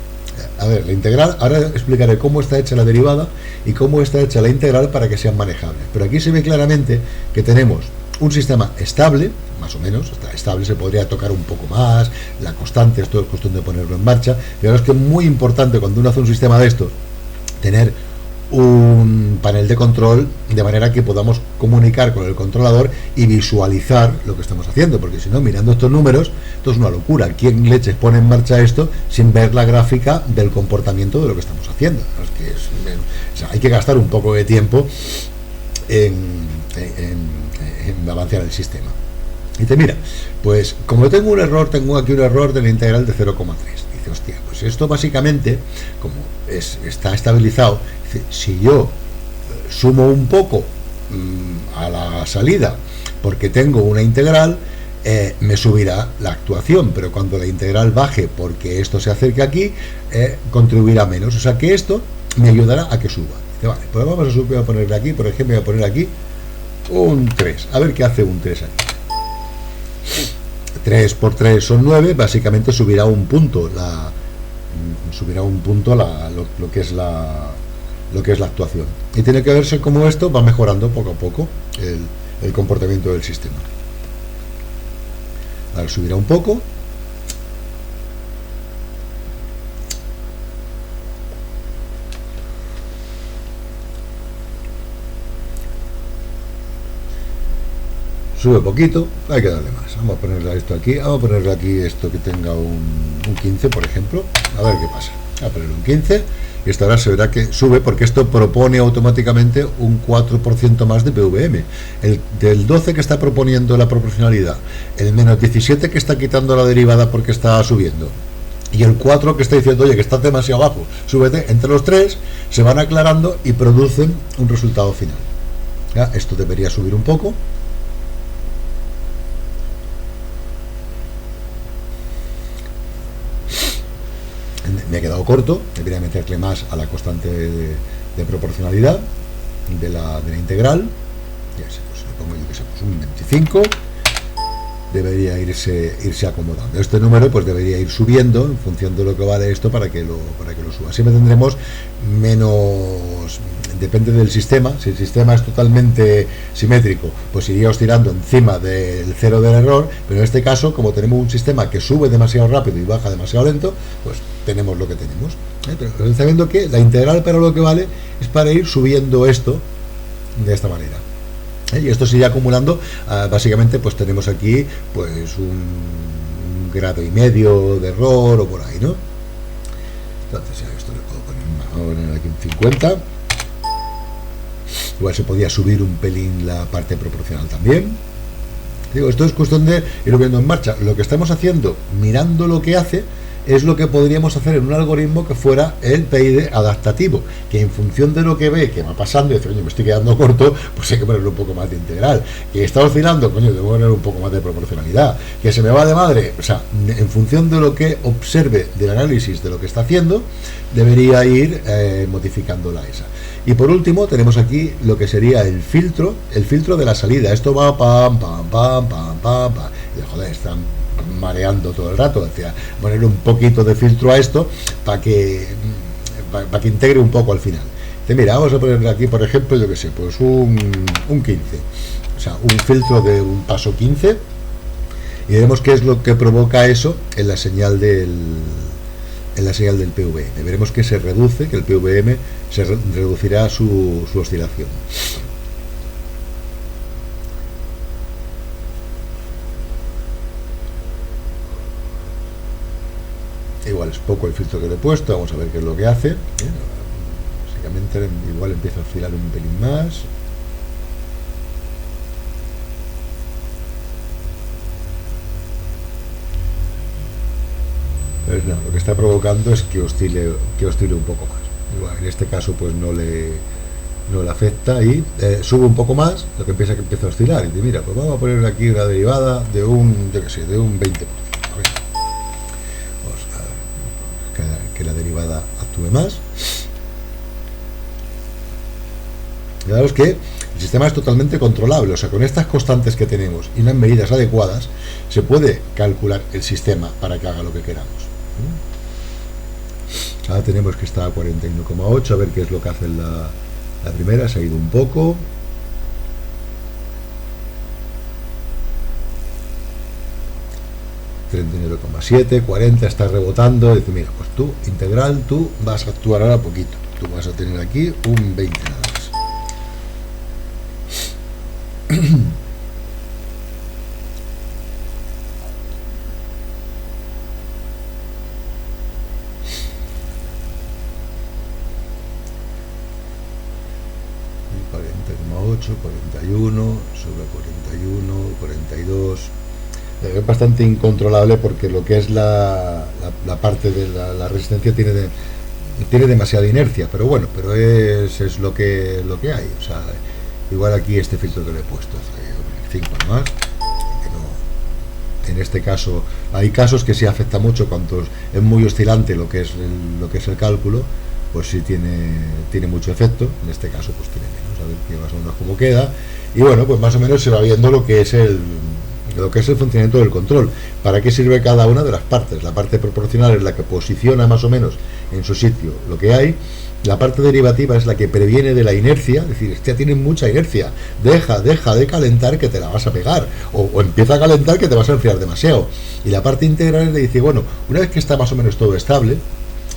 A ver, la integral, ahora explicaré cómo está hecha la derivada y cómo está hecha la integral para que sean manejables. Pero aquí se ve claramente que tenemos un sistema estable, más o menos, está estable, se podría tocar un poco más, la constante, esto es cuestión de ponerlo en marcha, pero es que es muy importante cuando uno hace un sistema de estos, tener un panel de control de manera que podamos comunicar con el controlador y visualizar lo que estamos haciendo, porque si no, mirando estos números, esto es una locura. ¿Quién leches pone en marcha esto sin ver la gráfica del comportamiento de lo que estamos haciendo? O sea, hay que gastar un poco de tiempo en avanzar el sistema. Y dice, mira, pues como tengo aquí un error de la integral de 0,3. Dice, hostia, pues esto básicamente, como está estabilizado, dice, si yo sumo un poco a la salida porque tengo una integral, me subirá la actuación, pero cuando la integral baje porque esto se acerque aquí, contribuirá menos. O sea que esto me ayudará a que suba. Dice, vale, pues vamos a subir, a ponerle aquí, por ejemplo, voy a poner aquí un 3, a ver qué hace un 3 aquí. 3 por 3 son 9, básicamente subirá un punto lo que es la actuación, y tiene que verse cómo esto va mejorando poco a poco el comportamiento del sistema. Ahora subirá un poco, sube poquito, hay que darle más. Vamos a ponerle esto aquí, vamos a ponerle aquí esto que tenga un 15, por ejemplo, a ver qué pasa. Vamos a ponerle un 15 y esto ahora se verá que sube porque esto propone automáticamente un 4% más de PVM. El del 12 que está proponiendo la proporcionalidad, el menos 17 que está quitando la derivada porque está subiendo, y el 4 que está diciendo, oye, que está demasiado bajo, súbete. Entre los tres se van aclarando y producen un resultado final. ¿Ya? Esto debería subir un poco. Me ha quedado corto, debería meterle más a la constante de proporcionalidad. de la integral, ya sé, pues le pongo yo que sé, pues un 25, debería irse acomodando. Este número pues debería ir subiendo en función de lo que vale esto para que lo suba. Siempre tendremos menos, depende del sistema. Si el sistema es totalmente simétrico, pues iría oscilando encima del cero del error, pero en este caso, como tenemos un sistema que sube demasiado rápido y baja demasiado lento, pues tenemos lo que tenemos. Pero está viendo que la integral para lo que vale es para ir subiendo esto de esta manera. Y esto se irá acumulando, básicamente pues tenemos aquí pues un grado y medio de error o por ahí, ¿no? Entonces a esto le puedo poner aquí un 50. Igual se podía subir un pelín la parte proporcional también. Digo, esto es cuestión de irlo viendo en marcha. Lo que estamos haciendo, mirando lo que hace, es lo que podríamos hacer en un algoritmo que fuera el PID adaptativo, que en función de lo que ve que va pasando y dice, coño, me estoy quedando corto, pues hay que ponerle un poco más de integral. Que está oscilando, coño, debo poner un poco más de proporcionalidad. Que se me va de madre, o sea, en función de lo que observe del análisis de lo que está haciendo, debería ir modificando la ESA. Y por último tenemos aquí lo que sería el filtro de la salida. Esto va pam, pam, pam, pam, pam, pam. Y joder, están mareando todo el rato. Decía, poner un poquito de filtro a esto para que integre un poco al final. Dice, mira, vamos a ponerle aquí, por ejemplo, yo que sé, pues un 15. O sea, un filtro de un paso 15. Y veremos qué es lo que provoca eso en la señal del PVM. Veremos que se reduce, que el PVM se reducirá su oscilación. Igual es poco el filtro que le he puesto, vamos a ver qué es lo que hace. Básicamente igual empieza a oscilar un pelín más. Pues no, lo que está provocando es que oscile un poco más. Igual, en este caso pues no le afecta y sube un poco más, lo que empieza a oscilar. Y dice, mira, pues vamos a poner aquí una derivada de un 20%. A ver. Vamos a que la derivada actúe más. Fijaros que el sistema es totalmente controlable, o sea, con estas constantes que tenemos y unas medidas adecuadas, se puede calcular el sistema para que haga lo que queramos. Ahora tenemos que estar a 41,8, a ver qué es lo que hace la primera, se ha ido un poco. $39,7, 40, está rebotando. Dice, mira, pues tú, integral, tú vas a actuar ahora poquito. Tú vas a tener aquí un 20 nada más. Y 40,8, 41, sobre 41, 42. Es bastante incontrolable porque lo que es la parte de la resistencia tiene demasiada inercia, pero bueno, pero es lo que hay. O sea, igual aquí este filtro que le he puesto, 5 más, que no, en este caso hay casos que sí afecta mucho cuando es muy oscilante lo que es el cálculo, pues sí tiene mucho efecto. En este caso pues tiene menos, a ver que más o menos cómo queda, y bueno, pues más o menos se va viendo lo que es el funcionamiento del control, para qué sirve cada una de las partes. La parte proporcional es la que posiciona más o menos en su sitio lo que hay. La parte derivativa es la que previene de la inercia, es decir, ya tiene mucha inercia, deja de calentar que te la vas a pegar, o empieza a calentar que te vas a enfriar demasiado. Y la parte integral le dice, bueno, una vez que está más o menos todo estable,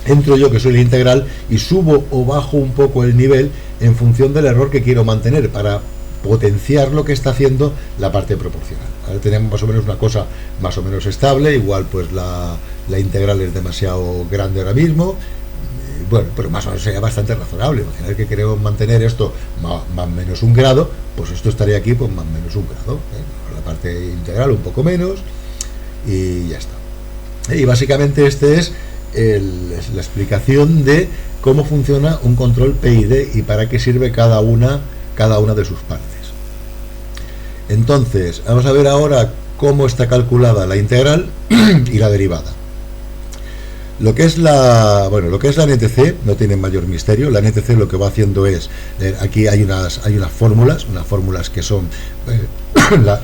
entro yo, que soy el integral, y subo o bajo un poco el nivel en función del error que quiero mantener, para potenciar lo que está haciendo la parte proporcional. Ahora tenemos más o menos una cosa más o menos estable, igual pues la integral es demasiado grande ahora mismo, bueno, pero más o menos sería bastante razonable. Imaginar que queremos mantener esto más o menos 1 grado, pues esto estaría aquí pues más o menos 1 grado, la parte integral un poco menos, y ya está. Y básicamente este es la explicación de cómo funciona un control PID y para qué sirve cada una de sus partes. Entonces, vamos a ver ahora cómo está calculada la integral y la derivada. Lo que es la NTC no tiene mayor misterio. La NTC lo que va haciendo es, aquí hay unas fórmulas que son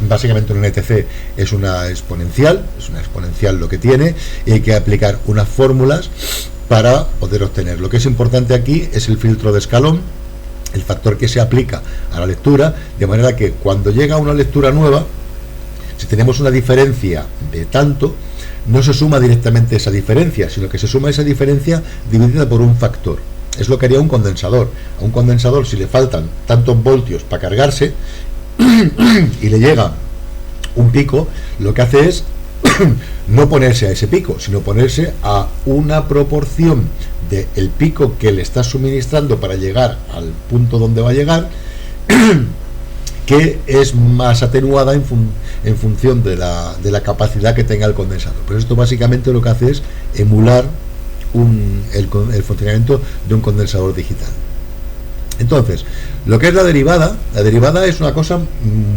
básicamente una NTC es una exponencial lo que tiene, y hay que aplicar unas fórmulas para poder obtener. Lo que es importante aquí es el filtro de escalón, el factor que se aplica a la lectura, de manera que cuando llega una lectura nueva, si tenemos una diferencia de tanto, no se suma directamente esa diferencia, sino que se suma esa diferencia dividida por un factor. Es lo que haría un condensador. A un condensador, si le faltan tantos voltios para cargarse y le llega un pico, lo que hace es no ponerse a ese pico, sino ponerse a una proporción del pico que le está suministrando para llegar al punto donde va a llegar, que es más atenuada en función de la capacidad que tenga el condensador. Pero esto básicamente lo que hace es emular el funcionamiento de un condensador digital. Entonces, lo que es la derivada es una cosa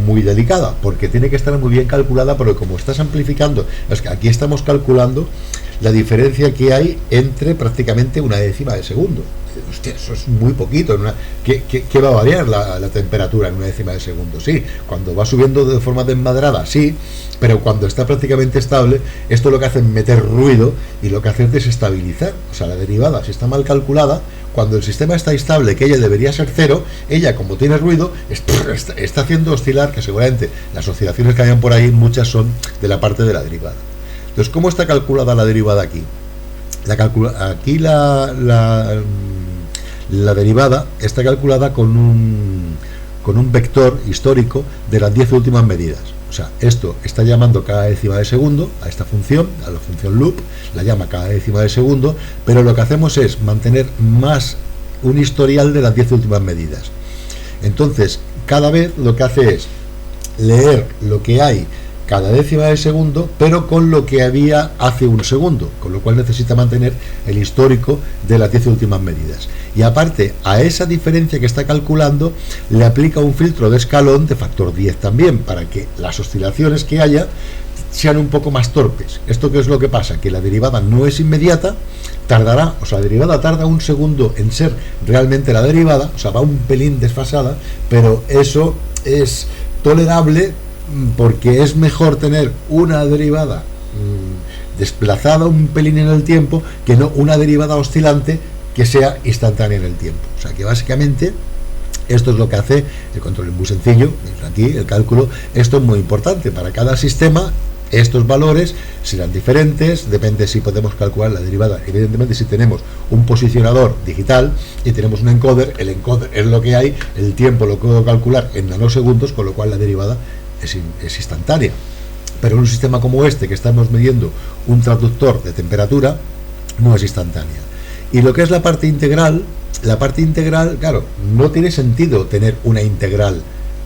muy delicada, porque tiene que estar muy bien calculada, porque como estás amplificando, es que aquí estamos calculando la diferencia que hay entre prácticamente una décima de segundo. Hostia, eso es muy poquito. ¿Qué va a variar la temperatura en una décima de segundo? Sí, cuando va subiendo de forma desmadrada, sí, pero cuando está prácticamente estable, esto lo que hace es meter ruido, y lo que hace es desestabilizar. O sea, la derivada, si está mal calculada, cuando el sistema está estable, que ella debería ser cero, ella, como tiene ruido, está haciendo oscilar, que seguramente las oscilaciones que hayan por ahí, muchas son de la parte de la derivada. Entonces, ¿cómo está calculada la derivada aquí? Aquí la derivada está calculada con un vector histórico de las 10 últimas medidas. O sea, esto está llamando cada décima de segundo a esta función, a la función loop, la llama cada décima de segundo, pero lo que hacemos es mantener más un historial de las 10 últimas medidas. Entonces, cada vez lo que hace es leer lo que hay cada décima de segundo, pero con lo que había hace un segundo, con lo cual necesita mantener el histórico de las 10 últimas medidas. Y aparte, a esa diferencia que está calculando, le aplica un filtro de escalón de factor 10 también, para que las oscilaciones que haya sean un poco más torpes. ¿Esto qué es lo que pasa? Que la derivada no es inmediata, la derivada tarda un segundo en ser realmente la derivada, o sea, va un pelín desfasada, pero eso es tolerable, porque es mejor tener una derivada desplazada un pelín en el tiempo que no una derivada oscilante que sea instantánea en el tiempo. O sea que básicamente esto es lo que hace el control muy sencillo. Aquí el cálculo, esto es muy importante para cada sistema. Estos valores serán diferentes, depende si podemos calcular la derivada. Evidentemente, si tenemos un posicionador digital y tenemos un encoder, el encoder es lo que hay, el tiempo lo puedo calcular en nanosegundos, con lo cual la derivada es instantánea. Pero en un sistema como este, que estamos midiendo un transductor de temperatura, no es instantánea. Y lo que es la parte integral, claro, no tiene sentido tener una integral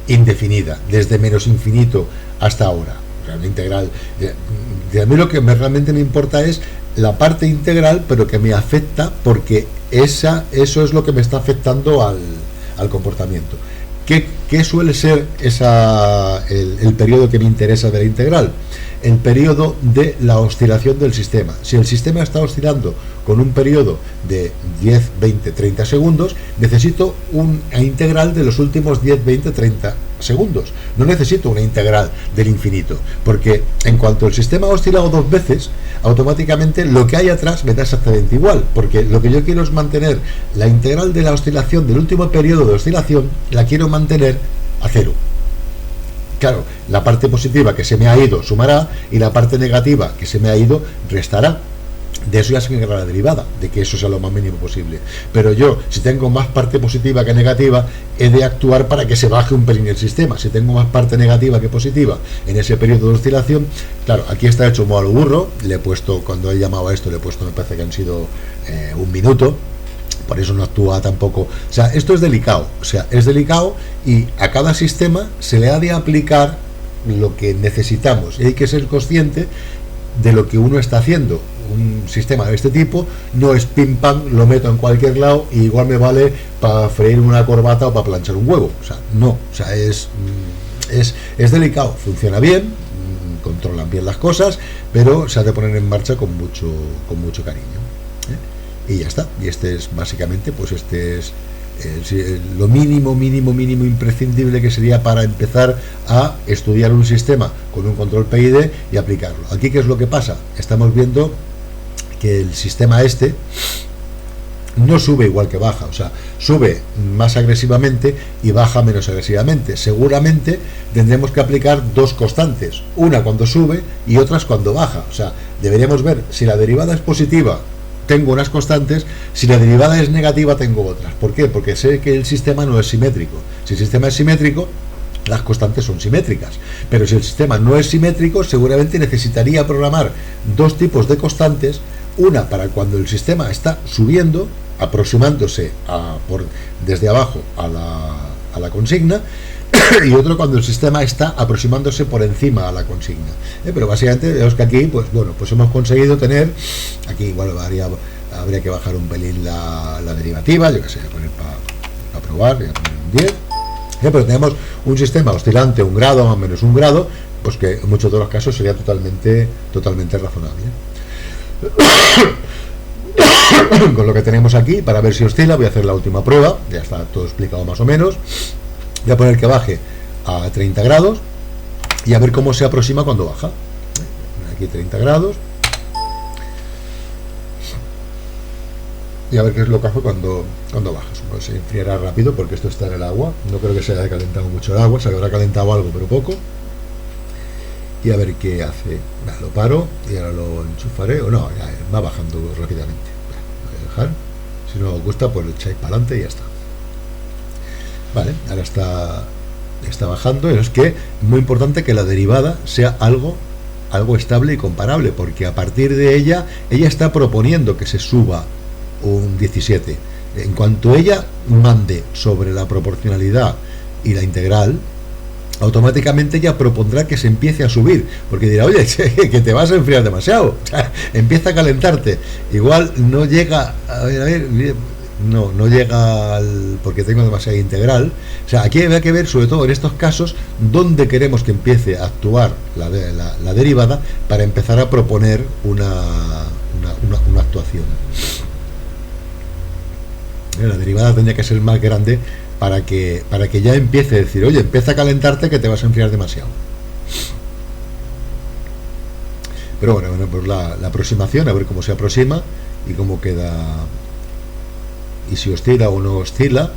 indefinida, desde menos infinito hasta ahora. Una integral, a mí lo que realmente me importa es la parte integral, pero que me afecta, porque eso es lo que me está afectando al comportamiento. ¿Qué suele ser el periodo que me interesa de la integral? El periodo de la oscilación del sistema. Si el sistema está oscilando con un periodo de 10, 20, 30 segundos, necesito una integral de los últimos 10, 20, 30 segundos. No necesito una integral del infinito, porque en cuanto el sistema ha oscilado dos veces, automáticamente lo que hay atrás me da exactamente igual, porque lo que yo quiero es mantener la integral de la oscilación del último periodo de oscilación, la quiero mantener a cero. Claro, la parte positiva que se me ha ido sumará, y la parte negativa que se me ha ido restará. De eso ya se encarga la derivada, de que eso sea lo más mínimo posible. Pero yo, si tengo más parte positiva que negativa, he de actuar para que se baje un pelín el sistema. Si tengo más parte negativa que positiva en ese periodo de oscilación, claro, aquí está hecho modo a lo burro. Le he puesto, cuando he llamado a esto, le he puesto, me parece que han sido un minuto. Por eso no actúa tampoco. O sea, esto es delicado. O sea, es delicado, y a cada sistema se le ha de aplicar lo que necesitamos. Y hay que ser consciente de lo que uno está haciendo. Un sistema de este tipo no es pim pam, lo meto en cualquier lado y igual me vale para freír una corbata o para planchar un huevo. O sea, no. O sea, es delicado. Funciona bien, con controlan bien las cosas, pero se ha de poner en marcha con mucho cariño, ¿eh? Y ya está. Y este es básicamente, pues este es lo mínimo imprescindible que sería para empezar a estudiar un sistema con un control PID y aplicarlo. Aquí, ¿qué es lo que pasa? Estamos viendo que el sistema este no sube igual que baja, o sea, sube más agresivamente y baja menos agresivamente. Seguramente tendremos que aplicar dos constantes, una cuando sube y otras cuando baja. O sea, deberíamos ver si la derivada es positiva, tengo unas constantes, si la derivada es negativa, tengo otras. ¿Por qué? Porque sé que el sistema no es simétrico. Si el sistema es simétrico, las constantes son simétricas. Pero si el sistema no es simétrico, seguramente necesitaría programar dos tipos de constantes, una para cuando el sistema está subiendo, aproximándose desde abajo a la consigna, y otro cuando el sistema está aproximándose por encima a la consigna. Pero básicamente vemos que aquí, pues bueno, pues hemos conseguido tener, aquí igual habría que bajar un pelín la derivativa, yo que sé, voy a poner para probar, voy a poner un 10, pero tenemos un sistema oscilante, un grado más o menos un grado, pues que en muchos de los casos sería totalmente razonable. Con lo que tenemos aquí, para ver si oscila, voy a hacer la última prueba, ya está todo explicado más o menos. Voy a poner que baje a 30 grados y a ver cómo se aproxima cuando baja. Aquí 30 grados y a ver qué es lo que hace cuando baja. Bueno, se enfriará rápido porque esto está en el agua, no creo que se haya calentado mucho el agua, se habrá calentado algo pero poco. Y a ver qué hace. Lo paro y ahora lo enchufaré, o no, ya va bajando rápidamente. Lo voy a dejar, si no os gusta pues lo echáis para adelante y ya está. Vale, ahora está bajando. Es que es muy importante que la derivada sea algo estable y comparable, porque a partir de ella está proponiendo que se suba un 17. En cuanto ella mande sobre la proporcionalidad y la integral, automáticamente ella propondrá que se empiece a subir, porque dirá, oye, que te vas a enfriar demasiado, o sea, empieza a calentarte. Igual no llega, a ver, no llega porque tengo demasiada integral. O sea, aquí hay que ver, sobre todo en estos casos, dónde queremos que empiece a actuar la derivada para empezar a proponer una actuación. La derivada tendría que ser más grande para que ya empiece a decir, oye, empieza a calentarte que te vas a enfriar demasiado. Pero bueno, pues la aproximación, a ver cómo se aproxima y cómo queda, y si oscila o no oscila,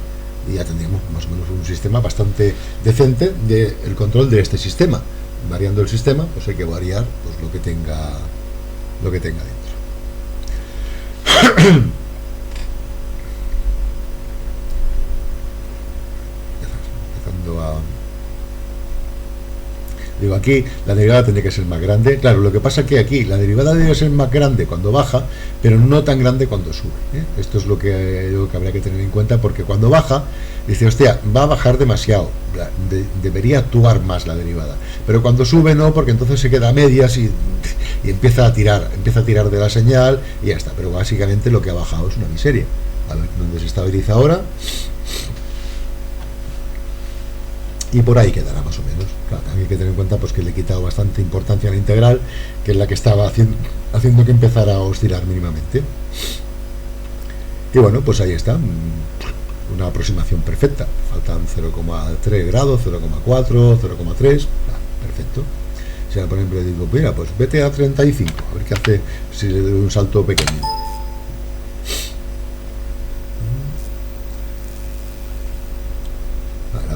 y ya tendríamos más o menos un sistema bastante decente del control de este sistema. Variando el sistema, pues hay que variar pues lo que tenga dentro. Digo, aquí la derivada tendría que ser más grande. Claro, lo que pasa es que aquí la derivada debe ser más grande cuando baja, pero no tan grande cuando sube, ¿eh? Esto es lo que habría que tener en cuenta, porque cuando baja, dice, hostia, va a bajar demasiado, debería actuar más la derivada. Pero cuando sube no, porque entonces se queda a medias y empieza a tirar de la señal y ya está. Pero básicamente lo que ha bajado es una miseria. A ver dónde se estabiliza ahora. Y por ahí quedará más o menos. Claro, hay que tener en cuenta pues que le he quitado bastante importancia a la integral, que es la que estaba haciendo que empezara a oscilar mínimamente. Y bueno, pues ahí está, una aproximación perfecta. Faltan 0,3 grados, 0,4, 0,3, perfecto. Si ahora, por ejemplo, le digo, mira, pues vete a 35, a ver qué hace si le doy un salto pequeño.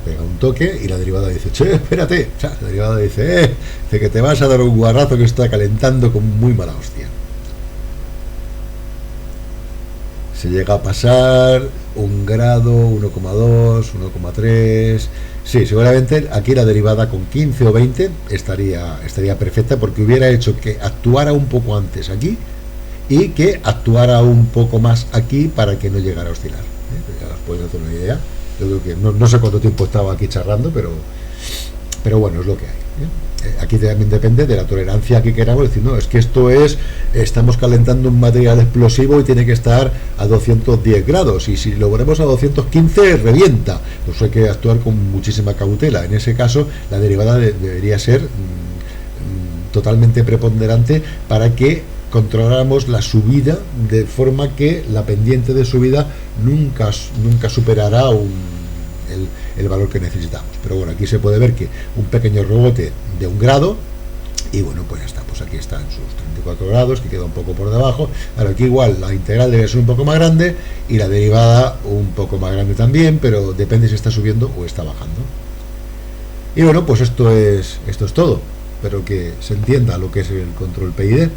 Pega un toque y la derivada dice, che, espérate. O sea, la derivada dice que te vas a dar un guarrazo que está calentando con muy mala hostia. Se llega a pasar 1 grado, 1,2, 1,3. Sí, seguramente aquí la derivada con 15 o 20 estaría perfecta, porque hubiera hecho que actuara un poco antes aquí y que actuara un poco más aquí para que no llegara a oscilar. Ya os podéis hacer una idea. Yo creo que no sé cuánto tiempo estaba aquí charlando, pero bueno, es lo que hay, ¿eh? Aquí también depende de la tolerancia que queramos decir, no, es que estamos calentando un material explosivo y tiene que estar a 210 grados, y si lo ponemos a 215 revienta. Pues hay que actuar con muchísima cautela. En ese caso la derivada debería ser totalmente preponderante para que controláramos la subida de forma que la pendiente de subida nunca superará el valor que necesitamos. Pero bueno, aquí se puede ver que un pequeño rebote de 1 grado, y bueno, pues ya está, pues aquí está en sus 34 grados, que queda un poco por debajo. Ahora aquí igual la integral debe ser un poco más grande y la derivada un poco más grande también, pero depende si está subiendo o está bajando. Y bueno, pues esto es todo. Espero que se entienda lo que es el control PID.